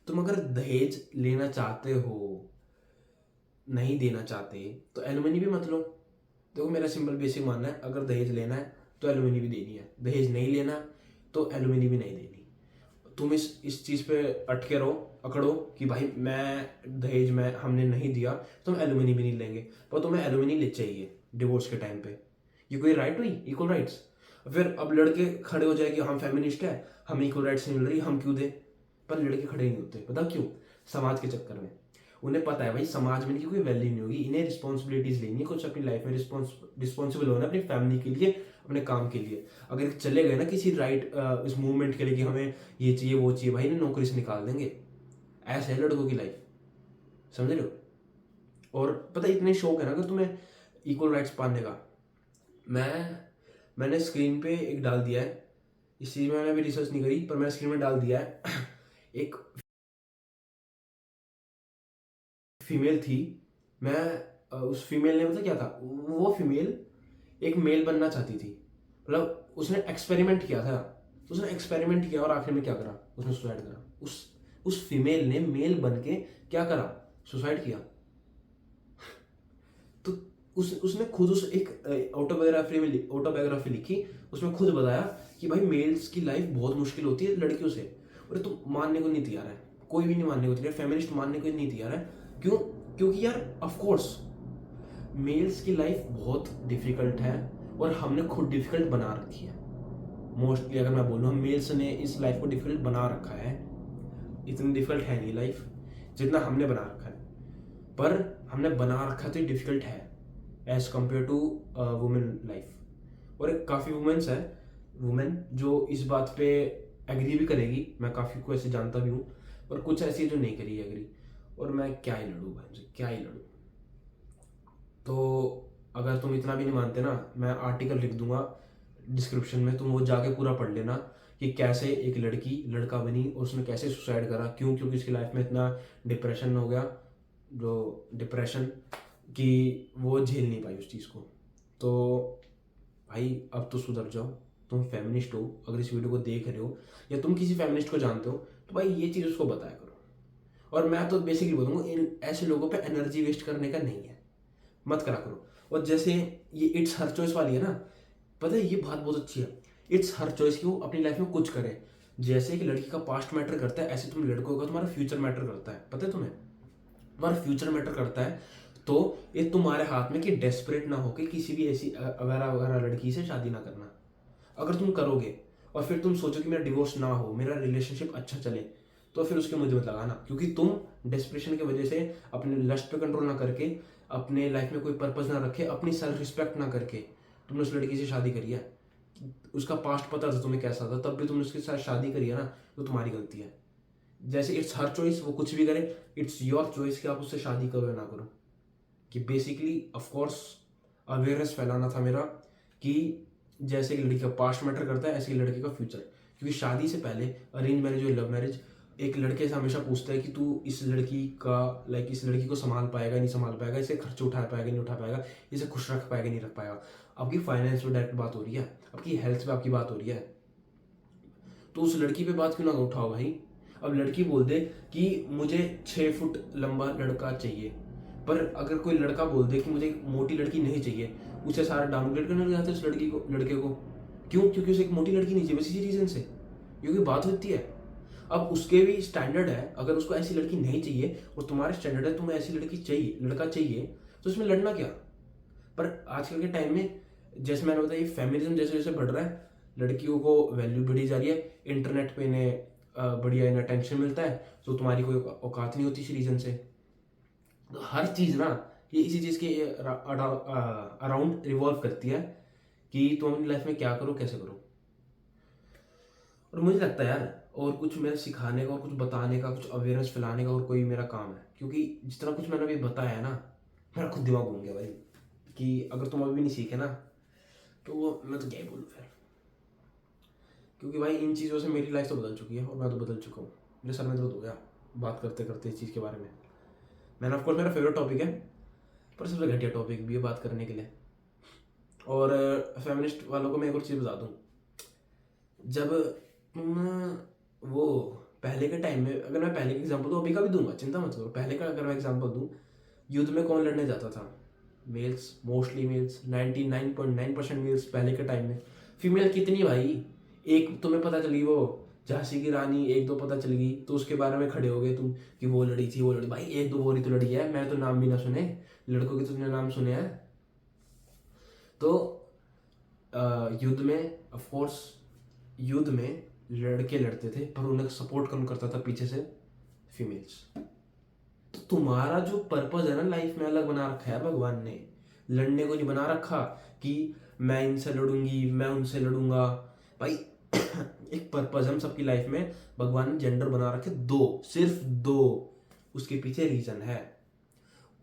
तुम अगर दहेज लेना चाहते हो, नहीं देना चाहते तो एलुमनी भी मत लो। देखो मेरा सिंपल बेसिक मानना है, अगर दहेज लेना है तो एलुमनी भी देनी है, दहेज नहीं लेना तो एलुमनी भी नहीं देनी। तुम इस चीज़ पे अटके रहो, अकड़ो कि भाई मैं दहेज में हमने नहीं दिया तो हम एलुमनी भी नहीं लेंगे, पर तुम्हें एलुमनी ले चाहिए डिवोर्स के टाइम पे। ये कोई राइट हुई इक्वल राइट्स? फिर अब लड़के खड़े हो जाए कि हम फेमिनिस्ट है, हमें इक्वल राइट्स नहीं मिल रही, हम क्यों दें? पर लड़के खड़े नहीं होते, पता क्यों? समाज के चक्कर में। उन्हें पता है भाई समाज में इनकी कोई वैल्यू नहीं होगी, इन्हें रिस्पॉन्सिबिलिटीज लेनी है, कुछ अपनी लाइफ में रिस्पॉन्सिबल होना अपनी फैमिली के लिए, अपने काम के लिए। अगर चले गए ना किसी राइट इस मूवमेंट के लिए कि हमें ये चाहिए वो चाहिए, भाई इन्हें नौकरी से निकाल देंगे। ऐसे है लड़कों की लाइफ, समझ रहे हो? और पता है इतने शौक है ना अगर तुम्हें इक्वल राइट्स पाने का। मैंने स्क्रीन पे एक डाल दिया है, इस चीज़ में मैंने अभी रिसर्च नहीं करी, पर मैंने स्क्रीन में डाल दिया है एक फीमेल थी। मैं उस फीमेल ने मतलब क्या था, वो फीमेल एक मेल बनना चाहती थी, मतलब उसने एक्सपेरिमेंट किया था। उसने एक्सपेरिमेंट किया और आखिर में क्या करा, उसने सुसाइड करा। उस फीमेल ने मेल बन के क्या करा, सुसाइड किया। तो उसने खुद उस एक ऑटोबायोग्राफी लिखी, उसमें खुद बताया कि भाई मेल्स की लाइफ बहुत मुश्किल होती है लड़कियों से, और तो मानने को नहीं तैयार है, कोई भी नहीं मानने को तैयार, फेमिनिस्ट मानने को नहीं तैयार है। क्यों? क्योंकि यार ऑफ कोर्स मेल्स की लाइफ बहुत डिफिकल्ट है और हमने खुद डिफिकल्ट बना रखी है। मोस्टली अगर मैं बोलूँ, हम मेल्स ने इस लाइफ को डिफिकल्ट बना रखा है। इतनी डिफिकल्ट है नहीं लाइफ जितना हमने बना रखा है, पर हमने बना रखा तो डिफिकल्ट है as compare to women life. और एक काफ़ी वुमेन जो इस बात पे एग्री भी करेगी, मैं काफ़ी को ऐसे जानता भी हूँ, और कुछ ऐसी जो नहीं करी एग्री। और मैं क्या ही लड़ूँ भाई उनसे, क्या ही लड़ूँ? तो अगर तुम इतना भी नहीं मानते ना, मैं आर्टिकल लिख दूंगा डिस्क्रिप्शन में, तुम वो जाके पूरा पढ़ लेना कि कैसे एक लड़की लड़का बनी और उसने कैसे सुसाइड करा। क्यों? क्योंकि उसकी लाइफ में इतना डिप्रेशन हो गया, जो डिप्रेशन कि वो झेल नहीं पाई उस चीज़ को। तो भाई अब तो सुधर जाओ, तुम फेमिनिस्ट हो, अगर इस वीडियो को देख रहे हो या तुम किसी फेमिनिस्ट को जानते हो तो भाई ये चीज़ उसको बताया करो। और मैं तो बेसिकली बोलूँगा इन ऐसे लोगों पे एनर्जी वेस्ट करने का नहीं है, मत करा करो। और जैसे ये इट्स हर चॉइस वाली है ना, पता है ये बात बहुत अच्छी है, इट्स हर चॉइस की वो अपनी लाइफ में कुछ करे। जैसे कि लड़की का पास्ट मैटर करता है, ऐसे तुम लड़कों का तुम्हारा फ्यूचर मैटर करता है। पता है तुम्हें, तुम्हारा फ्यूचर मैटर करता है। तो ये तुम्हारे हाथ में कि डेस्परेट ना होके किसी भी ऐसी अवेरा वगैरह लड़की से शादी ना करना। अगर तुम करोगे और फिर तुम सोचो कि मेरा डिवोर्स ना हो, मेरा रिलेशनशिप अच्छा चले, तो फिर उसके मुझे मत लगाना। क्योंकि तुम डेस्परेशन की वजह से अपने लस्ट पे कंट्रोल ना करके, अपने लाइफ में कोई पर्पस ना रखे, अपनी सेल्फ रिस्पेक्ट ना करके तुमने उस लड़की से शादी करी है। उसका पास्ट पता था तुम्हें कैसा था, तब भी तुमने उसके साथ शादी करी है ना, तो तुम्हारी गलती है। जैसे इट्स हर चॉइस, वो कुछ भी करे, इट्स योर चॉइस कि आप उससे शादी करो या ना करो। कि बेसिकली ऑफ कोर्स अवेयरनेस फैलाना था मेरा कि जैसे कि लड़की का पास्ट मैटर करता है, ऐसे ही लड़के का फ्यूचर। क्योंकि शादी से पहले अरेंज मैरिज और लव मैरिज एक लड़के से हमेशा पूछता है कि तू इस लड़की का इस लड़की को संभाल पाएगा नहीं संभाल पाएगा, इसे खर्च उठा पाएगा नहीं उठा पाएगा, इसे खुश रख पाएगा नहीं रख पाएगा। आपकी फाइनेंस पे डायरेक्ट बात हो रही है, आपकी हेल्थ पे आपकी बात हो रही है, तो उस लड़की पे बात क्यों ना उठाओ भाई। अब लड़की बोल दे कि मुझे 6 फुट लंबा लड़का चाहिए, पर अगर कोई लड़का बोल दे कि मुझे एक मोटी लड़की नहीं चाहिए, उसे सारा डाउनग्रेड करने लग जाते हैं उस लड़के को। क्यों? क्योंकि उसे एक मोटी लड़की नहीं चाहिए, बस इसी रीजन से, क्योंकि बात होती है। अब उसके भी स्टैंडर्ड है, अगर उसको ऐसी लड़की नहीं चाहिए और तुम्हारे स्टैंडर्ड है तुम्हें ऐसी लड़का चाहिए, तो उसमें लड़ना क्या। पर आजकल के टाइम में जैसे मैंने बताया फेमिनिज्म जैसे जैसे बढ़ रहा है, लड़कियों को वैल्यू बढ़ी जा रही है, इंटरनेट पे इन्हें बढ़िया इन्हें अटेंशन मिलता है, तो तुम्हारी कोई औकात नहीं होती इस रीजन से। तो हर चीज़ ना ये इसी चीज़ के अराउंड रिवॉल्व करती है कि तुम अपनी लाइफ में क्या करो कैसे करो। और मुझे लगता है यार और कुछ मेरा सिखाने का और कुछ बताने का, कुछ अवेयरनेस फैलाने का और कोई मेरा काम है, क्योंकि जितना कुछ मैंने अभी बताया है ना, मेरा खुद दिमाग घूम गया भाई कि अगर तुम अभी भी नहीं सीखे ना तो मैं तो क्या ही बोलूँ फिर। क्योंकि भाई इन चीज़ों से मेरी लाइफ तो बदल चुकी है और मैं तो बदल चुका हूँ। मेरे सर में दर्द हो गया बात करते करते इस चीज़ के बारे में। मैंने ऑफकोर्स मेरा फेवरेट टॉपिक है, पर सबसे घटिया टॉपिक भी है बात करने के लिए। और फेमिनिस्ट वालों को मैं एक और चीज़ बता दूँ, जब तुम वो पहले के टाइम में, अगर मैं पहले का एग्जांपल दूँ, अभी का भी दूंगा, चिंता मत करो, पहले का अगर मैं एग्जांपल दूँ, युद्ध में कौन लड़ने जाता था? मेल्स, मोस्टली मेल्स, 99.9% मेल्स पहले के टाइम में। फीमेल कितनी भाई? एक तुम्हें पता चली वो झांसी की रानी, एक दो पता चल गई तो उसके बारे में खड़े हो गए तुम कि वो लड़ी थी, वो लड़ी। भाई एक दो बोरी तो लड़ी है, मैं तो नाम भी ना सुने, लड़कों के तुमने नाम सुने हैं? तो युद्ध में ऑफ कोर्स युद्ध में लड़के लड़ते थे, पर उन्हें सपोर्ट कौन करता था पीछे से? फीमेल्स। तो तुम्हारा जो पर्पज है ना लाइफ में, अलग बना रखा है भगवान ने। लड़ने को नहीं बना रखा कि मैं इनसे लड़ूंगी, मैं उनसे लड़ूंगा। भाई एक पर्पज हम सबकी लाइफ में, भगवान ने जेंडर बना रखे दो, सिर्फ दो। उसके पीछे रीजन है।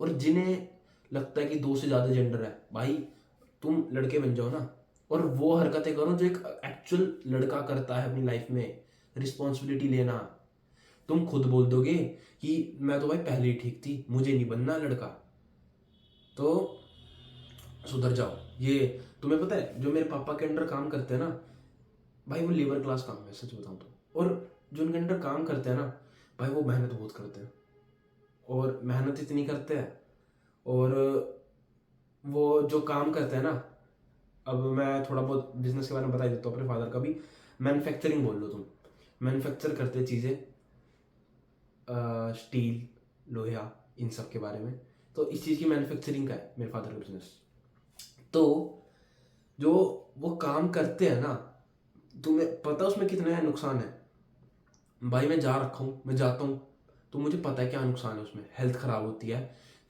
और जिन्हें लगता है कि दो से ज्यादा जेंडर है, भाई तुम लड़के बन जाओ ना, और वो हरकतें करो जो एक एक्चुअल लड़का करता है अपनी लाइफ में। रिस्पॉन्सिबिलिटी लेना। तुम खुद बोल दोगे कि मैं तो भाई पहले ही ठीक थी, मुझे नहीं बनना लड़का, तो सुधर जाओ। ये तुम्हें पता है जो मेरे पापा के अंडर काम करते हैं ना भाई, वो लेबर क्लास काम है सच बताऊं तो। और जो उनके अंडर काम करते हैं ना भाई, वो मेहनत बहुत करते हैं, और मेहनत इतनी करते हैं, और वो जो काम करते हैं ना, अब मैं थोड़ा बहुत बिजनेस के बारे में बता ही देता हूँ अपने फादर का भी। मैन्युफैक्चरिंग बोल लो तुम, मैन्युफैक्चर करते चीज़ें, स्टील, लोहा, इन सब के बारे में। तो इस चीज़ की मैन्युफैक्चरिंग का है मेरे फादर का बिजनेस। तो जो वो काम करते हैं ना, तुम्हें पता उसमें कितना है नुकसान है? भाई मैं जा रखा हूँ, मैं जाता हूँ तो मुझे पता है क्या नुकसान है उसमें। हेल्थ खराब होती है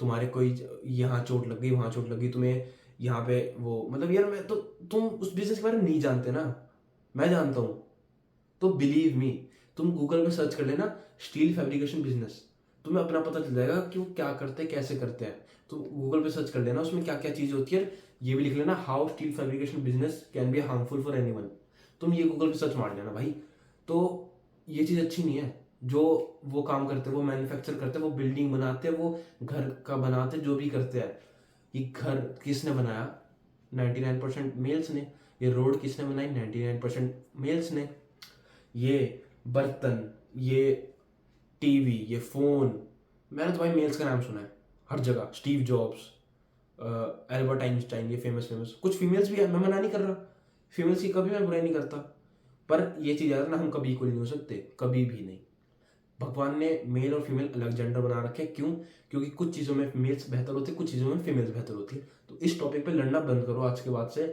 तुम्हारे, कोई यहाँ चोट लग गई, वहाँ चोट लग गई, तुम्हें यहाँ पे वो, मतलब यार मैं तो, तुम उस बिजनेस के बारे में नहीं जानते ना, मैं जानता हूँ। तो बिलीव मी, तुम गूगल में सर्च कर लेना स्टील फैब्रिकेशन बिजनेस, तुम्हें अपना पता चल जाएगा कि वो क्या करते हैं, कैसे करते हैं। तो गूगल पे सर्च कर लेना, उसमें क्या क्या चीज़ होती है। ये भी लिख लेना, how steel fabrication business can be harmful for anyone. तुम ये गूगल पे सर्च मार लेना भाई। तो ये चीज़ अच्छी नहीं है जो वो काम करते हैं, वो मैन्युफैक्चर करते हैं, वो बिल्डिंग बनाते हैं, वो घर का बनाते, जो भी करते हैं। ये घर किसने बनाया? 99% मेल्स ने। ये रोड किसने बनाई? 99% मेल्स ने। ये बर्तन, ये टीवी, ये फोन, मैंने तो भाई मेल्स का नाम सुना है हर जगह। स्टीव जॉब्स, एल्बर्ट आइंस्टाइन, ये फेमस फेमस। कुछ फीमेल्स भी है, मैं मना नहीं कर रहा, फीमेल्स की कभी मैं बुराई नहीं करता, पर ये चीज़ याद रखना, हम कभी इक्वल नहीं हो सकते, कभी भी नहीं। भगवान ने मेल और फीमेल अलग जेंडर बना रखे। क्यों? क्योंकि कुछ चीज़ों में मेल्स बेहतर होते हैं, कुछ चीज़ों में फीमेल्स बेहतर होती है। तो इस टॉपिक पे लड़ना बंद करो आज के बाद से।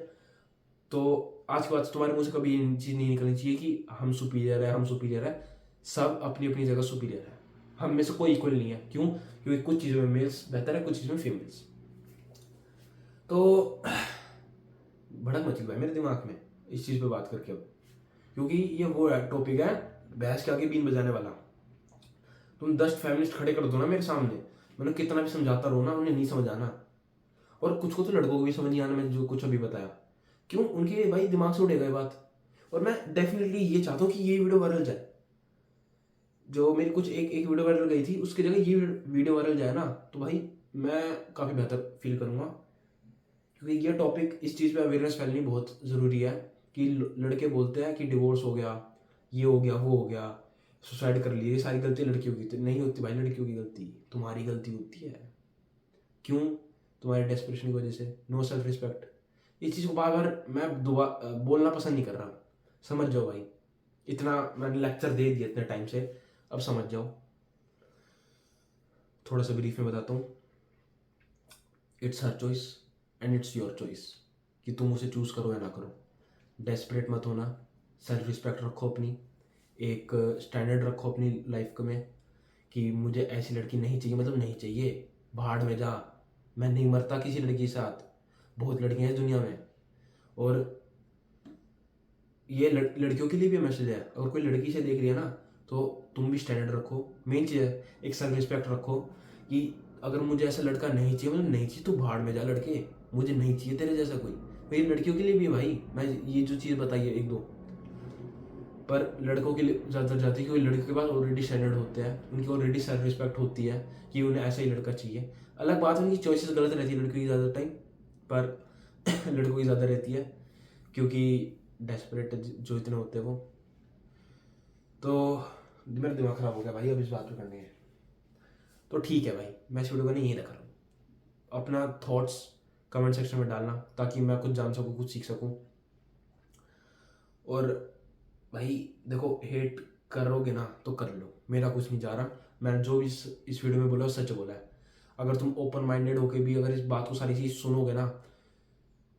तो आज के बाद से तुम्हारे मुंह से कभी ये चीज़ नहीं निकलनी चाहिए कि हम सुपीरियर है, हम सुपीरियर है। सब अपनी अपनी जगह सुपीरियर है, हम में से कोई इक्वल नहीं है। क्यों? क्योंकि कुछ चीज़ों में मेल्स बेहतर है, कुछ चीज़ों में फीमेल्स। तो भड़क मची भाई मेरे दिमाग में इस चीज़ पे बात करके अब, क्योंकि ये वो टॉपिक है बहस के आगे बीन बजाने वाला। तुम 10 फेमिनिस्ट खड़े कर दो ना मेरे सामने, मैंने कितना भी समझाता रहो ना, उन्हें नहीं समझ आना। और कुछ को तो लड़कों को भी समझ नहीं आना, मैंने जो कुछ अभी बताया। क्यों? उनके भाई दिमाग से उड़ेगा ये बात। और मैं डेफिनेटली ये चाहता हूँ कि ये वीडियो वायरल जाए। जो मेरी कुछ एक वीडियो वायरल गई थी, उसकी जगह ये वीडियो वायरल जाए ना, तो भाई मैं काफ़ी बेहतर फील करूँगा। क्योंकि ये टॉपिक, इस चीज़ पे अवेयरनेस फैलनी बहुत ज़रूरी है कि लड़के बोलते हैं कि डिवोर्स हो गया, ये हो गया, वो हो गया, सुसाइड कर लिए, ये सारी गलती लड़कियों की। तो नहीं होती भाई, लड़कियों की गलती, तुम्हारी गलती होती है। क्यों? तुम्हारे डेस्परेशन की वजह से, नो सेल्फ रिस्पेक्ट। इस चीज़ को बार बार मैं दोबारा बोलना पसंद नहीं कर रहा, समझ जाओ भाई। इतना मैंने लेक्चर दे दिया इतने टाइम से, अब समझ जाओ। थोड़ा सा ब्रीफ में बताता हूँ। It's her choice and it's your choice कि तुम उसे चूज़ करो या ना करो। डेस्परेट मत होना, सेल्फ रिस्पेक्ट रखो अपनी, एक स्टैंडर्ड रखो अपनी लाइफ में कि मुझे ऐसी लड़की नहीं चाहिए, मतलब नहीं चाहिए, भाड़ में जा, मैं नहीं मरता किसी लड़की के साथ। बहुत लड़कियां हैं दुनिया में। और ये लड़कियों के लिए भी मैसेज है, अगर कोई लड़की से देख रही है ना, तो तुम भी स्टैंडर्ड रखो। मेन चीज़ है एक सेल्फ रिस्पेक्ट रखो कि अगर मुझे ऐसा लड़का नहीं चाहिए, मतलब नहीं चाहिए, तो भाड़ में जा लड़के, मुझे नहीं चाहिए तेरे जैसा कोई। मेरी लड़कियों के लिए भी है भाई, मैं ये जो चीज़ बताई है एक दो, पर लड़कों के लिए ज़्यादातर जाती है क्योंकि लड़कों के पास ऑलरेडी स्टैंडर्ड होते हैं, उनकी ऑलरेडी सेल्फ रिस्पेक्ट होती है कि उन्हें ऐसा ही लड़का चाहिए। अलग बात है उनकी चॉइसेस गलत रहती है लड़कियों की ज़्यादा टाइम, पर लड़कों की ज़्यादा रहती है क्योंकि डेस्परेट जो इतने होते हैं वो। तो मेरा दिमाग ख़राब हो गया भाई अब इस बात पे करने है। तो ठीक है भाई, मैं इस वीडियो को नहीं यहीं रख रहा हूँ। अपना थॉट्स कमेंट सेक्शन में डालना ताकि मैं कुछ जान सकूँ, कुछ सीख सकूँ। और भाई देखो, हेट करोगे ना तो कर लो, मेरा कुछ नहीं जा रहा। मैंने जो भी इस वीडियो में बोला वो सच बोला है। अगर तुम ओपन माइंडेड होके भी अगर इस बात को सारी चीज़ सुनोगे ना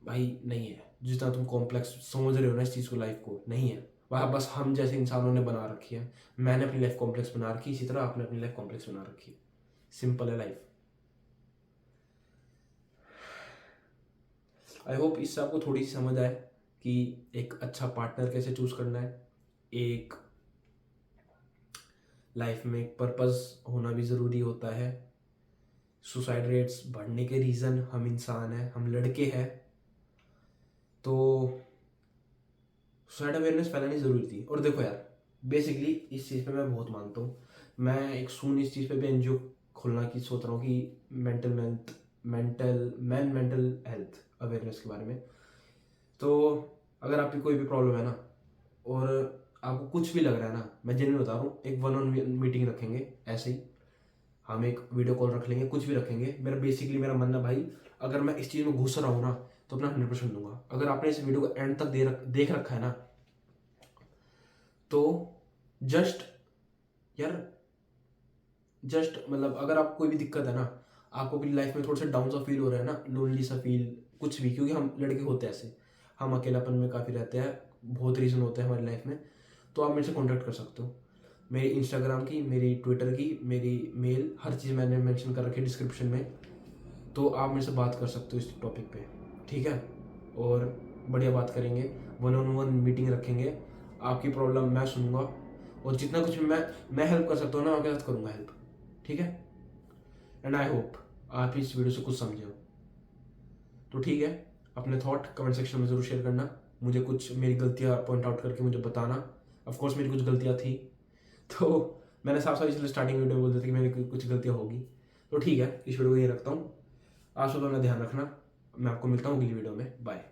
भाई, नहीं है जितना तुम कॉम्प्लेक्स समझ रहे हो ना इस चीज़ को, लाइफ को, नहीं है। वह बस हम जैसे इंसानों ने बना रखी है। मैंने अपनी लाइफ कॉम्प्लेक्स बना रखी, इसी तरह आपने अपनी लाइफ कॉम्प्लेक्स बना रखी है। सिंपल है लाइफ। आई होप इससे आपको थोड़ी सी समझ आए कि एक अच्छा पार्टनर कैसे चूज करना है, एक लाइफ में एक पर्पस होना भी ज़रूरी होता है। सुसाइड रेट्स बढ़ने के रीज़न हम इंसान हैं, हम लड़के हैं, तो सुसाइड अवेयरनेस फैलानी ज़रूरी थी। और देखो यार, बेसिकली इस चीज़ पे मैं बहुत मानता हूँ। मैं एक सून इस चीज़ पे भी एनजीओ खोलना की सोच रहा हूँ कि मेंटल हेल्थ अवेयरनेस के बारे में। तो अगर आपकी कोई भी प्रॉब्लम है ना और आपको कुछ भी लग रहा है ना, मैं जेन्युइन बता रहा हूँ, एक 1-on-1 मीटिंग रखेंगे, ऐसे ही हम एक वीडियो कॉल रख लेंगे, कुछ भी रखेंगे। मेरा मानना भाई, अगर मैं इस चीज़ में घुस रहा हूँ ना तो अपना 100% दूंगा। अगर आपने इस वीडियो को एंड तक देख रखा है ना, तो जस्ट मतलब अगर आपको कोई भी दिक्कत है ना, आपको अपनी लाइफ में थोड़ा सा डाउन सा फील हो रहा है ना, लोनली सा फील, कुछ भी, क्योंकि हम लड़के होते हैं ऐसे, हम अकेलापन में काफ़ी रहते हैं, बहुत रीज़न होते हैं हमारी लाइफ में, तो आप मेरे से कॉन्टैक्ट कर सकते हो। मेरी इंस्टाग्राम की, मेरी ट्विटर की, मेरी मेल, हर चीज़ मैंने मेंशन कर रखी है डिस्क्रिप्शन में, तो आप मेरे से बात कर सकते हो इस टॉपिक पे, ठीक है। और बढ़िया बात करेंगे, 1-on-1 मीटिंग रखेंगे, आपकी प्रॉब्लम मैं सुनूंगा, और जितना कुछ भी मैं हेल्प कर सकता हूँ ना, आपके साथ करूँगा हेल्प, ठीक है। एंड आई होप आप इस वीडियो से कुछ समझे हो। तो ठीक है, अपने थॉट कमेंट सेक्शन में ज़रूर शेयर करना, मुझे कुछ मेरी गलतियाँ पॉइंट आउट करके मुझे बताना। ऑफकोर्स मेरी कुछ गलतियाँ थी, तो मैंने साफ साफ इसलिए स्टार्टिंग वीडियो में बोल दिया था कि मेरी कुछ गलतियाँ होगी। तो ठीक है, इस वीडियो को ये रखता हूँ। आप सब अपना ध्यान रखना, मैं आपको मिलता हूँ अगली वीडियो में, बाय।